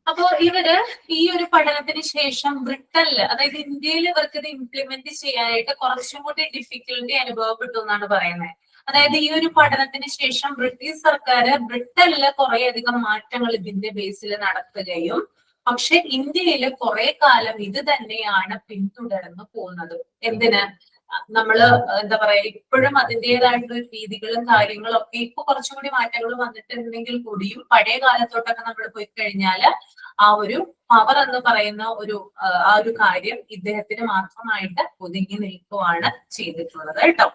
അപ്പോ ഇവര് ഈ ഒരു പഠനത്തിന് ശേഷം ബ്രിട്ടനില്, അതായത് ഇന്ത്യയിൽ ഇവർക്ക് ഇത് ഇംപ്ലിമെന്റ് ചെയ്യാനായിട്ട് കുറച്ചും കൂടി ഡിഫിക്കൽട്ടി അനുഭവപ്പെട്ടു എന്നാണ് പറയുന്നത്. അതായത് ഈ ഒരു പഠനത്തിന് ശേഷം ബ്രിട്ടീഷ് സർക്കാർ ബ്രിട്ടനില് കുറേയധികം മാറ്റങ്ങൾ ഇതിന്റെ ബേസിൽ നടത്തുകയും, പക്ഷെ ഇന്ത്യയിൽ കുറെ കാലം ഇത് തന്നെയാണ് പിന്തുടർന്ന് പോകുന്നത്. എന്തിന്? നമ്മള് എന്താ പറയാ, ഇപ്പോഴും അതിൻ്റെതായിട്ടുള്ള രീതികളും കാര്യങ്ങളും ഒക്കെ ഇപ്പൊ കുറച്ചും കൂടി മാറ്റങ്ങൾ വന്നിട്ടുണ്ടെങ്കിൽ കൂടിയും പഴയ കാലത്തോട്ടൊക്കെ നമ്മൾ പോയി കഴിഞ്ഞാല് ആ ഒരു പവർ എന്ന് പറയുന്ന ആ ഒരു കാര്യം ഇദ്ദേഹത്തിന് മാത്രമായിട്ട് ഒതുങ്ങി നിൽക്കുകയാണ് ചെയ്തിട്ടുള്ളത് കേട്ടോ.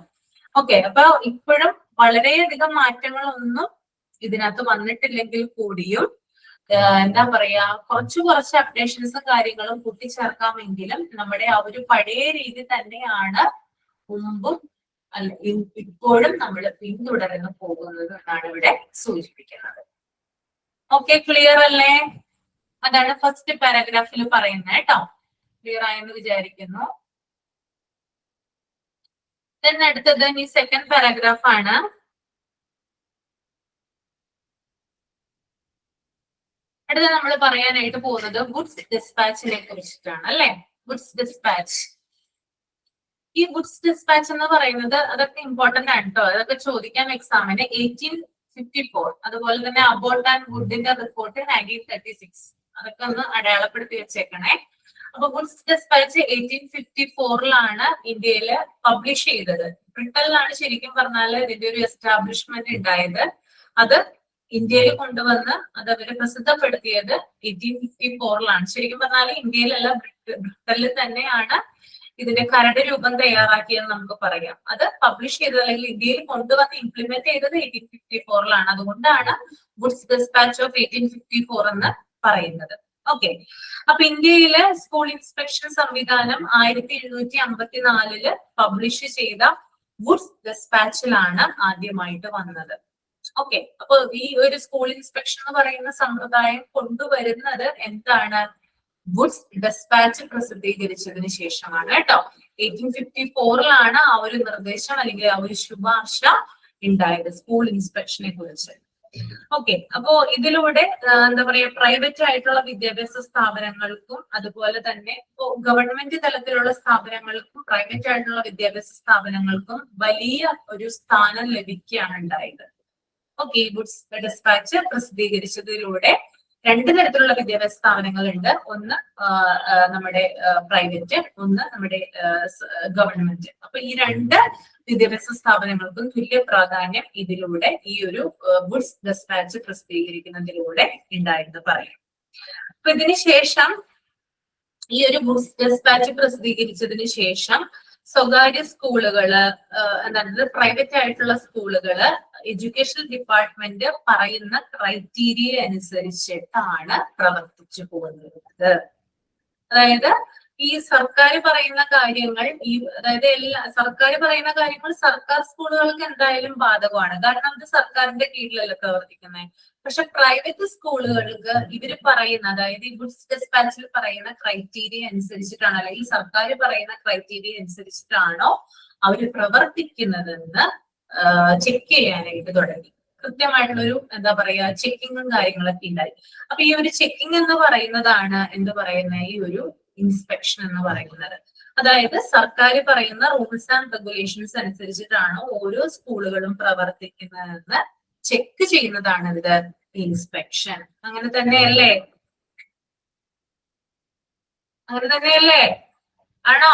ഓക്കെ, അപ്പൊ ഇപ്പോഴും വളരെയധികം മാറ്റങ്ങളൊന്നും ഇതിനകത്ത് വന്നിട്ടില്ലെങ്കിൽ കൂടിയും എന്താ പറയാ, കുറച്ച് അപ്ഡേഷൻസും കാര്യങ്ങളും കൂട്ടിച്ചേർക്കാമെങ്കിലും നമ്മുടെ ആ ഒരു പഴയ രീതി തന്നെയാണ് മുമ്പും ഇപ്പോഴും നമ്മൾ പിന്തുടർന്ന് പോകുന്നത് എന്നാണ് ഇവിടെ സൂചിപ്പിക്കുന്നത്. ഓക്കെ, ക്ലിയർ അല്ലേ? അതാണ് ഫസ്റ്റ് പാരഗ്രാഫിൽ പറയുന്നത് കേട്ടോ. ക്ലിയർ ആയെന്ന് വിചാരിക്കുന്നു. then അടുത്തത് ഈ സെക്കൻഡ് പാരഗ്രാഫ് ആണ്. അടുത്ത നമ്മൾ പറയാനായിട്ട് പോകുന്നത് വുഡ്സ് ഡിസ്പാച്ചിനെ കുറിച്ചിട്ടാണ് അല്ലെ. വുഡ്സ് ഡിസ്പാച്ച്, ഈ വുഡ്സ് ഡിസ്പാച്ച് എന്ന് പറയുന്നത് അതൊക്കെ ഇമ്പോർട്ടന്റ് ആണ് കേട്ടോ. അതൊക്കെ ചോദിക്കാം എക്സാമിന്. 1854, അതുപോലെ തന്നെ അബോട്ട് ആൻഡ് വുഡിന്റെ റിപ്പോർട്ട് 1936, അതൊക്കെ ഒന്ന് അടയാളപ്പെടുത്തി വെച്ചേക്കണേ. അപ്പൊ വുഡ്സ് ഡിസ്പാച്ച് 1854 ഇന്ത്യയില് പബ്ലിഷ് ചെയ്തത്. ബ്രിട്ടനിലാണ് ശരിക്കും പറഞ്ഞാൽ ഇതിന്റെ ഒരു എസ്റ്റാബ്ലിഷ്മെന്റ് ഉണ്ടായത്. അത് ഇന്ത്യയിൽ കൊണ്ടുവന്ന് അത് അവര് പ്രസിദ്ധപ്പെടുത്തിയത് 1854 ശരിക്കും പറഞ്ഞാൽ ഇന്ത്യയിലല്ല, ബ്രിട്ടനിൽ തന്നെയാണ് ഇതിന്റെ കരട് രൂപം തയ്യാറാക്കിയെന്ന് നമുക്ക് പറയാം. അത് പബ്ലിഷ് ചെയ്തത് അല്ലെങ്കിൽ ഇന്ത്യയിൽ കൊണ്ടുവന്ന് ഇംപ്ലിമെന്റ് ചെയ്തത് 1854 അതുകൊണ്ടാണ് വുഡ്സ് ഡിസ്പാച്ച് ഓഫ് 1854 എന്ന് പറയുന്നത്. ഓക്കെ, അപ്പൊ ഇന്ത്യയിലെ സ്കൂൾ ഇൻസ്പെക്ഷൻ സംവിധാനം 1754 പബ്ലിഷ് ചെയ്ത വുഡ്സ് ഡിസ്പാച്ചിലാണ് ആദ്യമായിട്ട് വന്നത്. ഓക്കെ, അപ്പൊ ഈ ഒരു സ്കൂൾ ഇൻസ്പെക്ഷൻ എന്ന് പറയുന്ന സമ്പ്രദായം കൊണ്ടുവരുന്നത് എന്താണ്? വുഡ്സ് ഡിസ്പാച്ച് പ്രസിദ്ധീകരിച്ചതിന് ശേഷമാണ് കേട്ടോ. 1854 ആ ഒരു നിർദ്ദേശം അല്ലെങ്കിൽ ആ ഒരു ശുപാർശ ഉണ്ടായത് സ്കൂൾ ഇൻസ്പെക്ഷനെ കുറിച്ച്. ഓക്കെ, അപ്പോ ഇതിലൂടെ എന്താ പറയാ, പ്രൈവറ്റ് ആയിട്ടുള്ള വിദ്യാഭ്യാസ സ്ഥാപനങ്ങൾക്കും അതുപോലെ തന്നെ ഗവൺമെന്റ് തലത്തിലുള്ള സ്ഥാപനങ്ങൾക്കും പ്രൈവറ്റ് ആയിട്ടുള്ള വിദ്യാഭ്യാസ സ്ഥാപനങ്ങൾക്കും വലിയ ഒരു സ്ഥാനം ലഭിക്കുകയാണ് ഉണ്ടായത്. ഓക്കെ, വുഡ്സ് ഡിസ്പാച്ച് പ്രസിദ്ധീകരിച്ചതിലൂടെ രണ്ട് തരത്തിലുള്ള വിദ്യാഭ്യാസ സ്ഥാപനങ്ങളുണ്ട്. ഒന്ന് നമ്മുടെ പ്രൈവറ്റ്, ഒന്ന് നമ്മുടെ ഗവൺമെന്റ്. അപ്പൊ ഈ രണ്ട് വിദ്യാഭ്യാസ സ്ഥാപനങ്ങൾക്കും തുല്യ പ്രാധാന്യം ഇതിലൂടെ ഈ ഒരു വുഡ്സ് ഡിസ്പാച്ച് പ്രസിദ്ധീകരിക്കുന്നതിലൂടെ ഉണ്ടായെന്ന് പറയും. അപ്പൊ ഇതിന് ശേഷം ഈ ഒരു വുഡ്സ് ഡിസ്പാച്ച് പ്രസിദ്ധീകരിച്ചതിന് ശേഷം സ്വകാര്യ സ്കൂളുകള്, അതായത് പ്രൈവറ്റ് ആയിട്ടുള്ള സ്കൂളുകള് എഡ്യൂക്കേഷൻ ഡിപ്പാർട്ട്മെന്റ് പറയുന്ന ക്രൈറ്റീരിയ അനുസരിച്ചിട്ടാണ് പ്രവർത്തിച്ചു പോകുന്നത്. അതായത് ഈ സർക്കാർ പറയുന്ന കാര്യങ്ങൾ അതായത് സർക്കാർ പറയുന്ന കാര്യങ്ങൾ സർക്കാർ സ്കൂളുകൾക്ക് എന്തായാലും ബാധകമാണ്. കാരണം ഇത് സർക്കാരിന്റെ കീഴിലല്ല പ്രവർത്തിക്കുന്നത്. പക്ഷെ പ്രൈവറ്റ് സ്കൂളുകൾക്ക് ഇവര് പറയുന്ന, അതായത് ഈ വുഡ്സ് ഡിസ്പാച്ചിൽ പറയുന്ന ക്രൈറ്റീരിയ അനുസരിച്ചിട്ടാണ്, അല്ലെങ്കിൽ സർക്കാർ പറയുന്ന ക്രൈറ്റീരിയ അനുസരിച്ചിട്ടാണോ അവര് പ്രവർത്തിക്കുന്നതെന്ന് ചെക്ക് ചെയ്യാനായിട്ട് തുടങ്ങി. കൃത്യമായിട്ടുള്ളൊരു എന്താ പറയാ ചെക്കിങ്ങും കാര്യങ്ങളൊക്കെ ഉണ്ടായി. അപ്പൊ ഈ ഒരു ചെക്കിംഗ് എന്ന് പറയുന്നതാണ് എന്ത് പറയുന്ന ഈ ഒരു ഇൻസ്പെക്ഷൻ എന്ന് പറയുന്നത്. അതായത് സർക്കാർ പറയുന്ന റൂൾസ് ആൻഡ് റെഗുലേഷൻസ് അനുസരിച്ചിട്ടാണ് ഓരോ സ്കൂളുകളും പ്രവർത്തിക്കുന്നതെന്ന് ചെക്ക് ചെയ്യുന്നതാണ് ഇത് ഇൻസ്പെക്ഷൻ. അങ്ങനെ തന്നെയല്ലേ? അങ്ങനെ തന്നെയല്ലേ? ആണോ?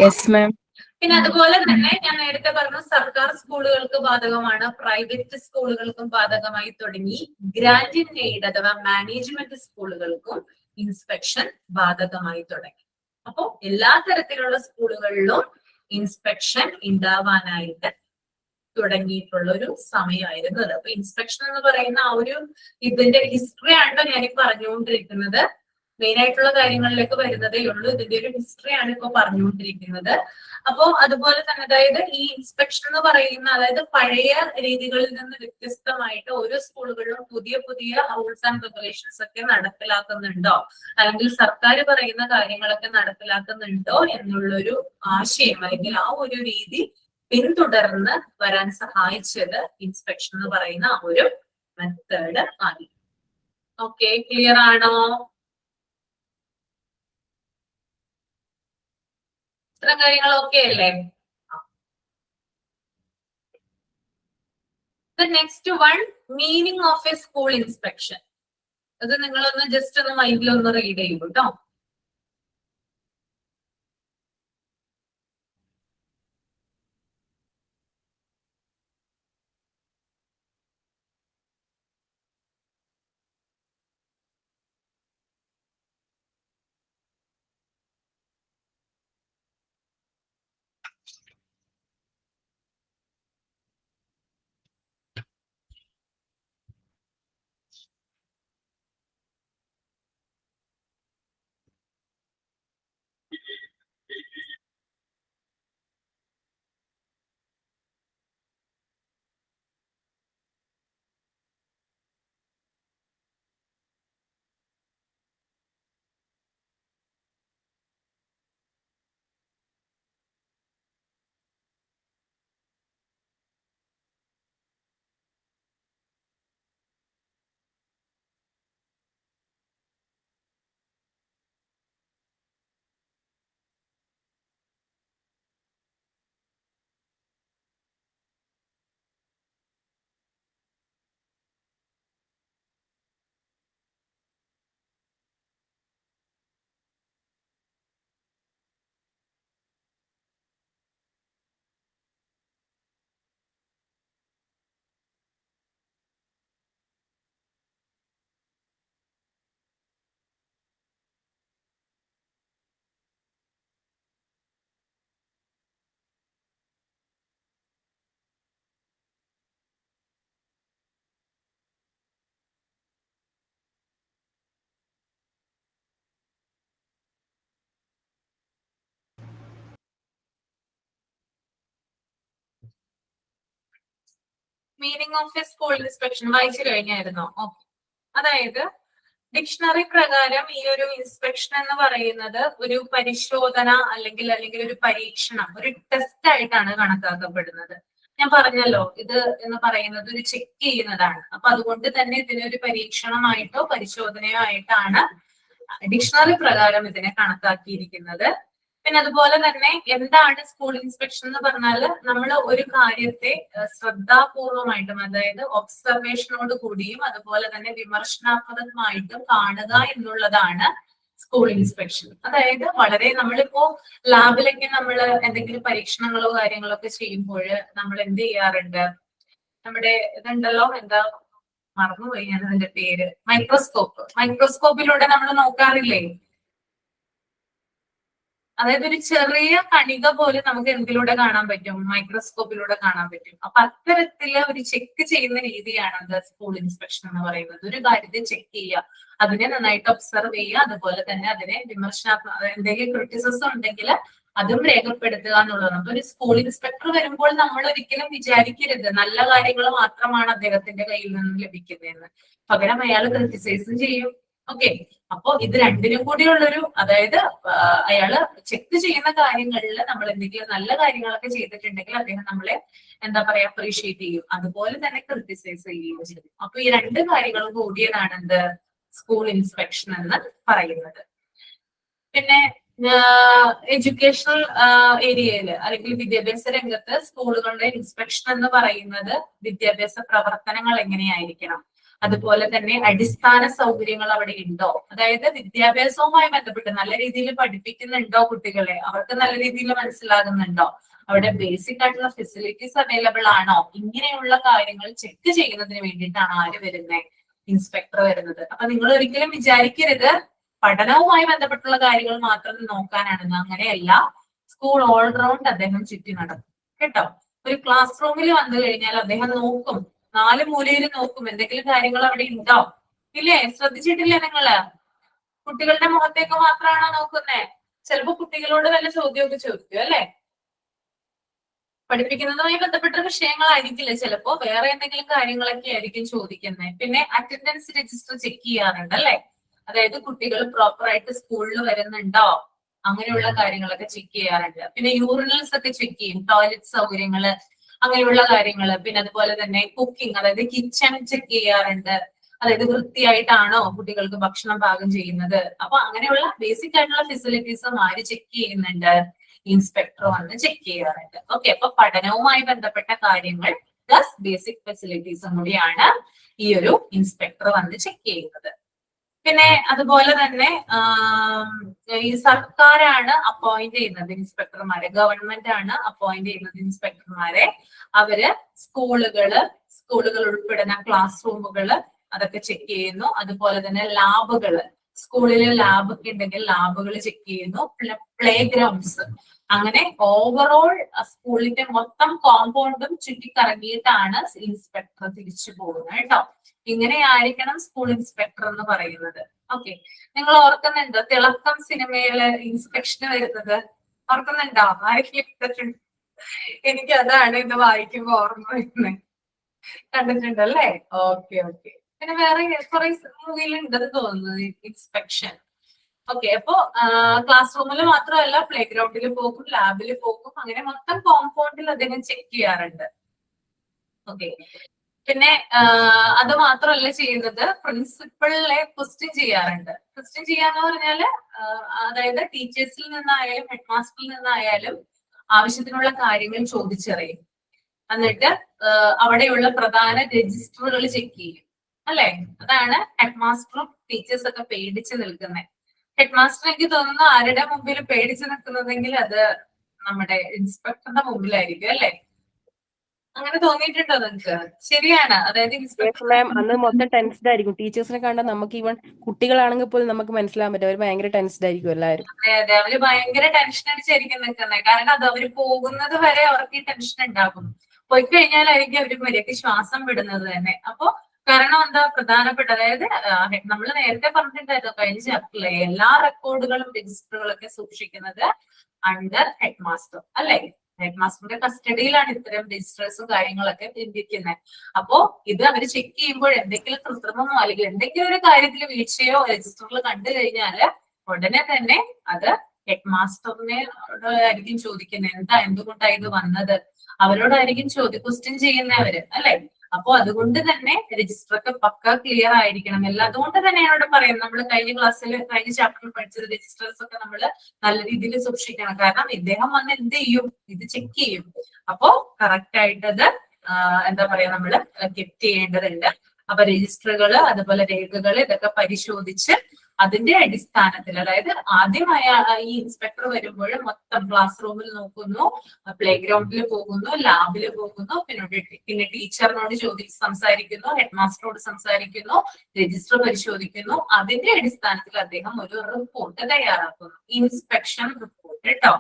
Yes ma'am. പിന്നെ അതുപോലെ തന്നെ ഞാൻ നേരത്തെ പറഞ്ഞു സർക്കാർ സ്കൂളുകൾക്ക് ബാധകമാണ്, പ്രൈവറ്റ് സ്കൂളുകൾക്കും ബാധകമായി തുടങ്ങി, ഗ്രാന്റ് ഇൻ എയ്ഡ് അഥവാ മാനേജ്മെന്റ് സ്കൂളുകൾക്കും ഇൻസ്പെക്ഷൻ ബാധകമായി തുടങ്ങി. അപ്പോ എല്ലാ തരത്തിലുള്ള സ്കൂളുകളിലും ഇൻസ്പെക്ഷൻ ഉണ്ടാവാനായിട്ട് തുടങ്ങിയിട്ടുള്ള ഒരു സമയമായിരുന്നു അത്. അപ്പൊ ഇൻസ്പെക്ഷൻ എന്ന് പറയുന്ന ആ ഒരു ഇതിന്റെ ഹിസ്റ്ററി ആണല്ലോ ഞാൻ പറഞ്ഞുകൊണ്ടിരിക്കുന്നത്. മെയിൻ ആയിട്ടുള്ള കാര്യങ്ങളിലേക്ക് വരുന്നതേ ഉള്ളൂ. ഇതിന്റെ ഒരു ഹിസ്റ്ററി ആണ് ഇപ്പൊ പറഞ്ഞുകൊണ്ടിരിക്കുന്നത്. അപ്പോ അതുപോലെ തന്നെ അതായത് ഈ ഇൻസ്പെക്ഷൻ എന്ന് പറയുന്ന അതായത് പഴയ രീതികളിൽ നിന്ന് വ്യത്യസ്തമായിട്ട് ഓരോ സ്കൂളുകളിലും പുതിയ പുതിയ റൂൾസ് ആൻഡ് റെഗുലേഷൻസ് ഒക്കെ നടപ്പിലാക്കുന്നുണ്ടോ, അല്ലെങ്കിൽ സർക്കാർ പറയുന്ന കാര്യങ്ങളൊക്കെ നടപ്പിലാക്കുന്നുണ്ടോ എന്നുള്ളൊരു ആശയം അല്ലെങ്കിൽ ആ ഒരു രീതി പിന്തുടർന്ന് വരാൻ സഹായിച്ചത് ഇൻസ്പെക്ഷൻ എന്ന് പറയുന്ന ആ ഒരു മെത്തേഡ് ആണ്. ഓക്കെ, ക്ലിയർ ആണോ? ഇത്തരം കാര്യങ്ങളൊക്കെ അല്ലേ? Next one, meaning of A school inspection. അത് നിങ്ങളൊന്ന് ജസ്റ്റ് ഒന്ന് മൈൻഡിൽ ഒന്ന് റീഡ് ചെയ്യൂ കേട്ടോ. Meaning of A school inspection വായിച്ചു കഴിഞ്ഞായിരുന്നോ? ഓക്കെ, അതായത് ഡിക്ഷണറി പ്രകാരം ഈ ഒരു ഇൻസ്പെക്ഷൻ എന്ന് പറയുന്നത് ഒരു പരിശോധന അല്ലെങ്കിൽ ഒരു പരീക്ഷണം, ഒരു ടെസ്റ്റ് ആയിട്ടാണ് കണക്കാക്കപ്പെടുന്നത്. ഞാൻ പറഞ്ഞല്ലോ ഇത് എന്ന് പറയുന്നത് ഒരു ചെക്ക് ചെയ്യുന്നതാണ്. അപ്പൊ അതുകൊണ്ട് തന്നെ ഇതിനൊരു പരീക്ഷണമായിട്ടോ പരിശോധനയോ ആയിട്ടാണ് ഡിക്ഷണറി പ്രകാരം ഇതിനെ കണക്കാക്കിയിരിക്കുന്നത്. പിന്നെ അതുപോലെ തന്നെ എന്താണ് സ്കൂൾ ഇൻസ്പെക്ഷൻ എന്ന് പറഞ്ഞാൽ നമ്മൾ ഒരു കാര്യത്തെ ശ്രദ്ധാപൂർവമായിട്ടും അതായത് ഒബ്സർവേഷനോട് കൂടിയും അതുപോലെ തന്നെ വിമർശനാത്മകമായിട്ടും കാണുക എന്നുള്ളതാണ് സ്കൂൾ ഇൻസ്പെക്ഷൻ. അതായത് വളരെ നമ്മളിപ്പോ ലാബിലൊക്കെ നമ്മൾ എന്തെങ്കിലും പരീക്ഷണങ്ങളോ കാര്യങ്ങളോ ഒക്കെ ചെയ്യുമ്പോൾ നമ്മൾ എന്ത് ചെയ്യാറുണ്ട്? നമ്മുടെ ഇതുണ്ടല്ലോ, എന്താ മറന്നുപോയി ഞാൻ അതിന്റെ പേര്, മൈക്രോസ്കോപ്പിലൂടെ നമ്മൾ നോക്കാറില്ലേ? അതായത് ഒരു ചെറിയ കണിക പോലെ നമുക്ക് എന്തിലൂടെ കാണാൻ പറ്റും? മൈക്രോസ്കോപ്പിലൂടെ കാണാൻ പറ്റും. അപ്പൊ അത്തരത്തില് ഒരു ചെക്ക് ചെയ്യുന്ന രീതിയാണ് സ്കൂൾ ഇൻസ്പെക്ഷൻ എന്ന് പറയുന്നത്. ഒരു കാര്യത്തെ ചെക്ക് ചെയ്യുക, അതിനെ നന്നായിട്ട് ഒബ്സർവ് ചെയ്യുക, അതുപോലെ തന്നെ അതിനെ വിമർശനാത്മക എന്തെങ്കിലും ക്രിറ്റിസിസം ഉണ്ടെങ്കിൽ അതും രേഖപ്പെടുത്തുക എന്നുള്ളതാണ്. അപ്പൊ ഒരു സ്കൂൾ ഇൻസ്പെക്ടർ വരുമ്പോൾ നമ്മൾ ഒരിക്കലും വിചാരിക്കരുത് നല്ല കാര്യങ്ങൾ മാത്രമാണ് അദ്ദേഹത്തിന്റെ കയ്യിൽ നിന്ന് ലഭിക്കുന്നതെന്ന്. പകരം അയാൾ ക്രിറ്റിസൈസും ചെയ്യും. ഓക്കെ, അപ്പോ ഇത് രണ്ടിനും കൂടിയുള്ളൊരു, അതായത് അയാള് ചെക്ക് ചെയ്യുന്ന കാര്യങ്ങളിൽ നമ്മൾ എന്തെങ്കിലും നല്ല കാര്യങ്ങളൊക്കെ ചെയ്തിട്ടുണ്ടെങ്കിൽ അദ്ദേഹം നമ്മളെ എന്താ പറയാ അപ്രീഷിയേറ്റ് ചെയ്യും, അതുപോലെ തന്നെ ക്രിട്ടിസൈസ് ചെയ്യുകയും ചെയ്യും. അപ്പൊ ഈ രണ്ട് കാര്യങ്ങളും കൂടിയതാണ് എന്ത് സ്കൂൾ ഇൻസ്പെക്ഷൻ എന്ന് പറയുന്നത്. പിന്നെ എഡ്യൂക്കേഷണൽ ഏരിയയില് അല്ലെങ്കിൽ വിദ്യാഭ്യാസ രംഗത്ത് സ്കൂളുകളുടെ ഇൻസ്പെക്ഷൻ എന്ന് പറയുന്നത് വിദ്യാഭ്യാസ പ്രവർത്തനങ്ങൾ എങ്ങനെയായിരിക്കണം, അതുപോലെ തന്നെ അടിസ്ഥാന സൗകര്യങ്ങൾ അവിടെ ഉണ്ടോ, അതായത് വിദ്യാഭ്യാസവുമായി ബന്ധപ്പെട്ട് നല്ല രീതിയിൽ പഠിപ്പിക്കുന്നുണ്ടോ കുട്ടികളെ, അവർക്ക് നല്ല രീതിയിൽ മനസ്സിലാകുന്നുണ്ടോ, അവിടെ ബേസിക് ആയിട്ടുള്ള ഫെസിലിറ്റീസ് അവൈലബിൾ ആണോ, ഇങ്ങനെയുള്ള കാര്യങ്ങൾ ചെക്ക് ചെയ്യുന്നതിന് വേണ്ടിയിട്ടാണ് ആര് വരുന്നത്, ഇൻസ്പെക്ടർ വരുന്നത്. അപ്പൊ നിങ്ങൾ ഒരിക്കലും വിചാരിക്കരുത് പഠനവുമായി ബന്ധപ്പെട്ടുള്ള കാര്യങ്ങൾ മാത്രം നോക്കാനാണെന്ന്. അങ്ങനെയല്ല, സ്കൂൾ ഓൾറൗണ്ട് അദ്ദേഹം ചുറ്റി നടക്കും കേട്ടോ. ഒരു ക്ലാസ് റൂമിൽ വന്നു കഴിഞ്ഞാൽ അദ്ദേഹം നോക്കും, 4 മൂലയിൽ നോക്കും, എന്തെങ്കിലും കാര്യങ്ങൾ അവിടെ ഉണ്ടോ ഇല്ലേ. ശ്രദ്ധിച്ചിട്ടില്ലേ നിങ്ങള്? കുട്ടികളുടെ മുഖത്തേക്ക് മാത്രമാണോ നോക്കുന്നേ? ചിലപ്പോ കുട്ടികളോട് വല്ല ചോദ്യമൊക്കെ ചോദിക്കും അല്ലെ. പഠിപ്പിക്കുന്നതുമായി ബന്ധപ്പെട്ട വിഷയങ്ങളായിരിക്കില്ല, ചിലപ്പോ വേറെ എന്തെങ്കിലും കാര്യങ്ങളൊക്കെ ആയിരിക്കും ചോദിക്കുന്നത്. പിന്നെ അറ്റൻഡൻസ് രജിസ്റ്റർ ചെക്ക് ചെയ്യാറുണ്ട് അല്ലെ, അതായത് കുട്ടികൾ പ്രോപ്പർ ആയിട്ട് സ്കൂളിൽ വരുന്നുണ്ടോ, അങ്ങനെയുള്ള കാര്യങ്ങളൊക്കെ ചെക്ക് ചെയ്യാറുണ്ട്. പിന്നെ യൂറിനൽസ് ഒക്കെ ചെക്ക് ചെയ്യും, ടോയ്ലറ്റ് സൗകര്യങ്ങള്, അങ്ങനെയുള്ള കാര്യങ്ങള്. പിന്നെ അതുപോലെ തന്നെ കുക്കിംഗ്, അതായത് കിച്ചൺ ചെക്ക് ചെയ്യാറുണ്ട്, അതായത് വൃത്തിയായിട്ടാണോ കുട്ടികൾക്ക് ഭക്ഷണം പാകം ചെയ്യുന്നത്. അപ്പൊ അങ്ങനെയുള്ള ബേസിക് ആയിട്ടുള്ള ഫെസിലിറ്റീസും ആര് ചെക്ക് ചെയ്യുന്നുണ്ട്, ഇൻസ്പെക്ടർ വന്ന് ചെക്ക് ചെയ്യാറുണ്ട്. ഓക്കെ, അപ്പൊ പഠനവുമായി ബന്ധപ്പെട്ട കാര്യങ്ങൾ പ്ലസ് ബേസിക് ഫെസിലിറ്റീസും കൂടിയാണ് ഈ ഒരു ഇൻസ്പെക്ടർ വന്ന് ചെക്ക് ചെയ്യുന്നത്. പിന്നെ അതുപോലെ തന്നെ ഈ സർക്കാരാണ് അപ്പോയിന്റ് ചെയ്യുന്നത് ഇൻസ്പെക്ടർമാരെ, ഗവൺമെന്റ് ആണ് അപ്പോയിന്റ് ചെയ്യുന്നത് ഇൻസ്പെക്ടർമാരെ. അവര് സ്കൂളുകൾ ഉൾപ്പെടുന്ന ക്ലാസ് റൂമുകള് അതൊക്കെ ചെക്ക് ചെയ്യുന്നു. അതുപോലെ തന്നെ ലാബുകള്, സ്കൂളിലെ ലാബ് ഒക്കെ ഉണ്ടെങ്കിൽ ലാബുകൾ ചെക്ക് ചെയ്യുന്നു. പ്ലേ ഗ്രൗണ്ട്സ്, അങ്ങനെ ഓവറോൾ സ്കൂളിന്റെ മൊത്തം കോമ്പൗണ്ടും ചുറ്റിക്കറങ്ങിയിട്ടാണ് ഇൻസ്പെക്ടർ തിരിച്ചു പോകുന്നത് കേട്ടോ. ഇങ്ങനെയായിരിക്കണം സ്കൂൾ ഇൻസ്പെക്ടർ എന്ന് പറയുന്നത്. ഓക്കെ, നിങ്ങൾ ഓർക്കുന്നുണ്ടോ തിളക്കം സിനിമയില് ഇൻസ്പെക്ഷന് വരുന്നത്? ഓർക്കുന്നുണ്ടോ? ആരൊക്കെ? എനിക്ക് അതാണ് ഇത് വായിക്കുമ്പോ ഓർമ്മ വരുന്നത്. കണ്ടിട്ടുണ്ടല്ലേ? Okay okay. പിന്നെ വേറെ കുറെ മൂവിയിൽ ഉണ്ടെന്ന് തോന്നുന്നു ഇൻസ്പെക്ഷൻ. ഓക്കെ, അപ്പോ ക്ലാസ് റൂമിൽ മാത്രമല്ല, പ്ലേ ഗ്രൗണ്ടിൽ പോകും, ലാബിൽ പോകും, അങ്ങനെ മൊത്തം കോമ്പൗണ്ടിൽ അദ്ദേഹം ചെക്ക് ചെയ്യാറുണ്ട്. ഓക്കെ, പിന്നെ അത് മാത്രമല്ല ചെയ്യുന്നത്, പ്രിൻസിപ്പളിനെ ക്വസ്റ്റ്യൻ ചെയ്യാറുണ്ട്. ക്വസ്റ്റ്യൻ ചെയ്യാന്ന് പറഞ്ഞാല് അതായത് ടീച്ചേഴ്സിൽ നിന്നായാലും ഹെഡ് മാസ്റ്ററിൽ നിന്നായാലും ആവശ്യത്തിനുള്ള കാര്യങ്ങൾ ചോദിച്ചറിയും. എന്നിട്ട് അവിടെയുള്ള പ്രധാന രജിസ്റ്ററുകൾ ചെക്ക് ചെയ്യും അല്ലെ. അതാണ് ഹെഡ് മാസ്റ്ററും ടീച്ചേഴ്സ് ഒക്കെ പേടിച്ച് നിൽക്കുന്നത്. ഹെഡ് മാസ്റ്റർ എനിക്ക് തോന്നുന്നു ആരുടെ മുമ്പിൽ പേടിച്ച് നിൽക്കുന്നതെങ്കിൽ അത് നമ്മുടെ ഇൻസ്പെക്ടറുടെ മുമ്പിലായിരിക്കും അല്ലെ. അങ്ങനെ തോന്നിയിട്ടുണ്ടോ നിങ്ങൾക്ക്? ശരിയാണ്, അതായത് മാം അന്ന് മൊത്തം ടെൻസ്ഡ് ആയിരിക്കും. ടീച്ചേഴ്സിനെ കണ്ടാൽ നമുക്ക് ഈവൻ കുട്ടികളാണെങ്കിൽ പോലും നമുക്ക് മനസ്സിലാൻ പറ്റും അവർ ഭയങ്കര ടെൻസ്ഡ് ആയിരിക്കും എല്ലാവരും. അതെ അതെ, അവര് ഭയങ്കര ടെൻഷൻ അടിച്ചായിരിക്കും നിൽക്കുന്നത്. കാരണം അത് അവര് പോകുന്നത് വരെ അവർക്ക് ഈ ടെൻഷൻ ഉണ്ടാകും. പോയി കഴിഞ്ഞാലായിരിക്കും അവര് മര്യാദയ്ക്ക് ശ്വാസം വിടുന്നത് തന്നെ. അപ്പൊ കാരണം എന്താ പ്രധാനപ്പെട്ട, അതായത് നമ്മൾ നേരത്തെ പറഞ്ഞിട്ടുണ്ടായിരുന്നു കഴിഞ്ഞ ചാപ്റ്ററിലെ എല്ലാ റെക്കോർഡുകളും രജിസ്റ്ററുകളൊക്കെ സൂക്ഷിക്കുന്നത് അണ്ടർ ഹെഡ് മാസ്റ്റർ അല്ലെ. ഹെഡ് മാസ്റ്ററുടെ കസ്റ്റഡിയിലാണ് ഇത്തരം രജിസ്റ്റേഴ്സും കാര്യങ്ങളൊക്കെ ഇരിക്കുന്നത്. അപ്പോ ഇത് അവര് ചെക്ക് ചെയ്യുമ്പോൾ എന്തെങ്കിലും കൃത്രിമമോ അല്ലെങ്കിൽ എന്തെങ്കിലും ഒരു കാര്യത്തിൽ വീഴ്ചയോ രജിസ്റ്ററിൽ കണ്ടു കഴിഞ്ഞാല് ഉടനെ തന്നെ അത് ഹെഡ് മാസ്റ്ററിനെ ആയിരിക്കും ചോദിക്കുന്നത്, എന്താ എന്തുകൊണ്ടാണ് ഇത് വന്നത്, അവരോടായിരിക്കും ക്വസ്റ്റ്യൻ ചെയ്യുന്നവര് അല്ലെ. അപ്പൊ അതുകൊണ്ട് തന്നെ രജിസ്റ്റർ ഒക്കെ പക്ക ക്ലിയർ ആയിരിക്കണം. എല്ലാം അതുകൊണ്ട് തന്നെയാണ് ഇവിടെ പറയുന്നത്, നമ്മൾ കഴിഞ്ഞ ചാപ്റ്ററിൽ പഠിച്ചത് രജിസ്റ്റേഴ്സ് ഒക്കെ നമ്മൾ നല്ല രീതിയിൽ സൂക്ഷിക്കണം. കാരണം ഇദ്ദേഹം വന്ന് എന്ത് ചെയ്യും, ഇത് ചെക്ക് ചെയ്യും. അപ്പോ കറക്റ്റ് ആയിട്ട് അത് എന്താ പറയാ നമ്മള് കെപ്റ്റ് ചെയ്യേണ്ടതുണ്ട്. അപ്പൊ രജിസ്റ്ററുകള് അതുപോലെ രേഖകള് ഇതൊക്കെ പരിശോധിച്ച് അതിന്റെ അടിസ്ഥാനത്തിൽ, അതായത് ആദ്യമായ ഈ ഇൻസ്പെക്ടർ വരുമ്പോൾ മൊത്തം ക്ലാസ് റൂമിൽ നോക്കുന്നു, പ്ലേ ഗ്രൗണ്ടിൽ പോകുന്നു, ലാബിൽ പോകുന്നു, പിന്നെ ടീച്ചറിനോട് സംസാരിക്കുന്നു, ഹെഡ് മാസ്റ്ററോട് സംസാരിക്കുന്നു, രജിസ്റ്റർ പരിശോധിക്കുന്നു. അതിന്റെ അടിസ്ഥാനത്തിൽ അദ്ദേഹം ഒരു റിപ്പോർട്ട് തയ്യാറാക്കുന്നു, ഇൻസ്പെക്ഷൻ റിപ്പോർട്ട് കേട്ടോ.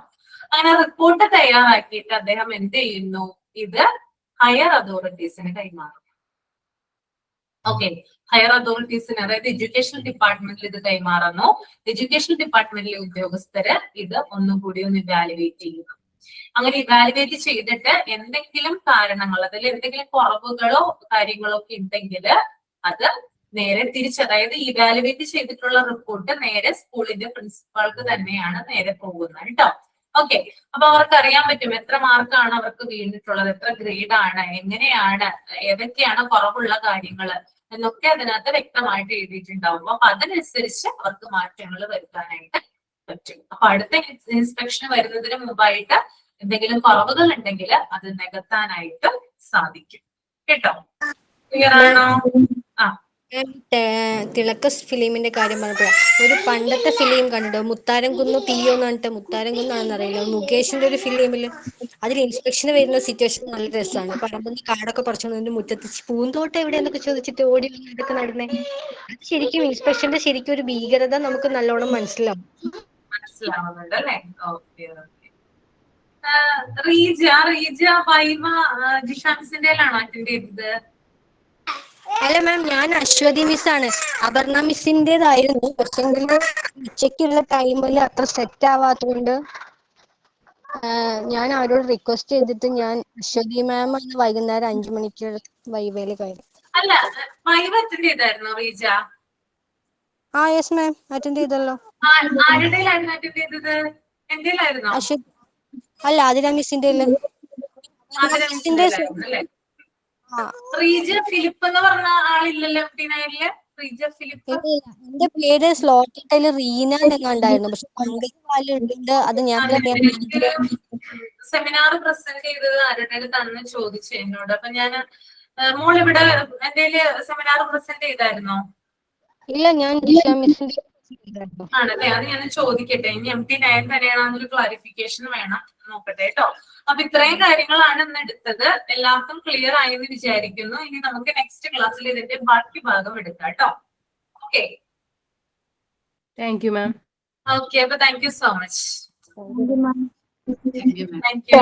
അങ്ങനെ റിപ്പോർട്ട് തയ്യാറാക്കിയിട്ട് അദ്ദേഹം എന്ത് ചെയ്യുന്നു, ഇത് ഹയർ അതോറിറ്റീസിന് കൈമാറും. ഓക്കെ, ഹയർ അതോറിറ്റീസിന്, അതായത് എഡ്യൂക്കേഷൻ ഡിപ്പാർട്ട്മെന്റിൽ ഇത് കൈമാറുന്നു. എഡ്യൂക്കേഷൻ ഡിപ്പാർട്ട്മെന്റിലെ ഉദ്യോഗസ്ഥര് ഇത് ഒന്നുകൂടി ഒന്ന് ഇവാലുവേറ്റ് ചെയ്യുന്നു. അങ്ങനെ ഇവാലുവേറ്റ് ചെയ്തിട്ട് എന്തെങ്കിലും കാരണങ്ങൾ, അതിൽ എന്തെങ്കിലും കുറവുകളോ കാര്യങ്ങളോ ഒക്കെ ഉണ്ടെങ്കിൽ അത് നേരെ അതായത് ഇവാലുവേറ്റ് ചെയ്തിട്ടുള്ള റിപ്പോർട്ട് നേരെ സ്കൂളിന്റെ പ്രിൻസിപ്പാൾക്ക് തന്നെയാണ് നേരെ പോകുന്നത് കേട്ടോ. ഓക്കെ, അപ്പൊ അവർക്ക് അറിയാൻ പറ്റും എത്ര മാർക്കാണ് അവർക്ക് വീണിട്ടുള്ളത്, എത്ര ഗ്രേഡ് ആണ്, എങ്ങനെയാണ്, ഏതൊക്കെയാണ് കുറവുള്ള കാര്യങ്ങൾ എന്നൊക്കെ അതിനകത്ത് വ്യക്തമായിട്ട് എഴുതിയിട്ടുണ്ടാവും. അപ്പൊ അതിനനുസരിച്ച് അവർക്ക് മാറ്റങ്ങൾ വരുത്താനായിട്ട് പറ്റും. അപ്പൊ അടുത്ത ഇൻസ്പെക്ഷൻ വരുന്നതിന് മുമ്പായിട്ട് എന്തെങ്കിലും കുറവുകൾ ഉണ്ടെങ്കിൽ അത് നികത്താനായിട്ട് സാധിക്കും കേട്ടോ. ക്ലിയർ ആണോ? ആ തിളക്കസ് ഫിലിമിന്റെ കാര്യം പറഞ്ഞപ്പോഴാണ് ഒരു പണ്ടത്തെ ഫിലിം കണ്ടിട്ടോ, മുത്താരം കുന്നു തീയോ എന്ന് പറഞ്ഞിട്ട്, മുത്താരം കുന്നാണെന്ന് അറിയില്ല, മുകേഷിന്റെ ഒരു ഫിലിമില് അതിൽ ഇൻസ്പെക്ഷന് വരുന്ന സിറ്റുവേഷൻ നല്ല രസമാണ്. പറമ്പുന്ന കാടൊക്കെ പറിച്ചോണ്ട് മുറ്റത്ത് പൂന്തോട്ടം എവിടെയെന്നൊക്കെ ചോദിച്ചിട്ട് ഓടി ഇതൊക്കെ നടന്നേ. അത് ശരിക്കും ഇൻസ്പെക്ഷന്റെ ശരിക്കും ഒരു ഭീകരത നമുക്ക് നല്ലോണം മനസ്സിലാവും. മനസ്സിലാവുന്നുണ്ട് അല്ലേ? Okay okay. റീജ വൈവ ജിഷാൻസിന്റെ ആണോ അറ്റൻഡ് ചെയ്തത്? അല്ല മാം, ഞാൻ അശ്വതി മിസ്സാണ്. അപർണ മിസ്സിന്റേതായിരുന്നു, പക്ഷെങ്കിൽ ഉച്ചയ്ക്കുള്ള ടൈമിൽ അത്ര സെറ്റ് ആവാത്തതുകൊണ്ട് ഞാൻ അവരോട് റിക്വസ്റ്റ് ചെയ്തിട്ട് ഞാൻ അശ്വതി മാം ആണ് വൈകുന്നേരം 5 മണിക്ക് വൈവയില് കയറി. അല്ല, വൈവ അറ്റൻഡ് ചെയ്തായിരുന്നോ റീജ? ആ യെസ് മാം, അറ്റൻഡ് ചെയ്തല്ലോ. ആരുടെയിലായിരുന്നു അറ്റൻഡ് ചെയ്തത്? എന്റെയിലായിരുന്നോ? അല്ല, ആതിര മിസ്സിന്റെ റീജ ഫിലിപ്പ് എന്ന് പറഞ്ഞ ആളില്ലല്ലോ എംപി9-ല്. റീജ ഫിലിപ്പ് എന്റെ പേര് സ്ലോട്ടില് റീന എന്നെങ്ങാണ്ടായിരുന്നു, പക്ഷെ പങ്കജ് അത് ഞാൻ സെമിനാർ പ്രസന്റ് ചെയ്തത് ആരുടെ തന്നെ ചോദിച്ചു എന്നോട്. അപ്പൊ ഞാൻ മോൾ ഇവിടെ എന്റെ സെമിനാർ പ്രസന്റ് ചെയ്തായിരുന്നോ? ഇല്ല, ഞാൻ ജിഷ മിസ്സിന്റെ ആണല്ലേ? അത് ഞാൻ ചോദിക്കട്ടെ. ഇനി എംപി9 തന്നെയാണെന്നൊരു ക്ലാരിഫിക്കേഷൻ വേണം, നോക്കട്ടെ കേട്ടോ. അപ്പൊ ഇത്രയും കാര്യങ്ങളാണ് ഇന്ന് എടുത്തത്. എല്ലാവർക്കും ക്ലിയർ ആയെന്ന് വിചാരിക്കുന്നു. ഇനി നമുക്ക് നെക്സ്റ്റ് ക്ലാസ്സിൽ ഇതിന്റെ ബാക്കി ഭാഗം എടുക്കാം കേട്ടോ. Okay, thank you ma'am. Okay. അപ്പൊ thank you so much. Thank you, ma'am. Thank U.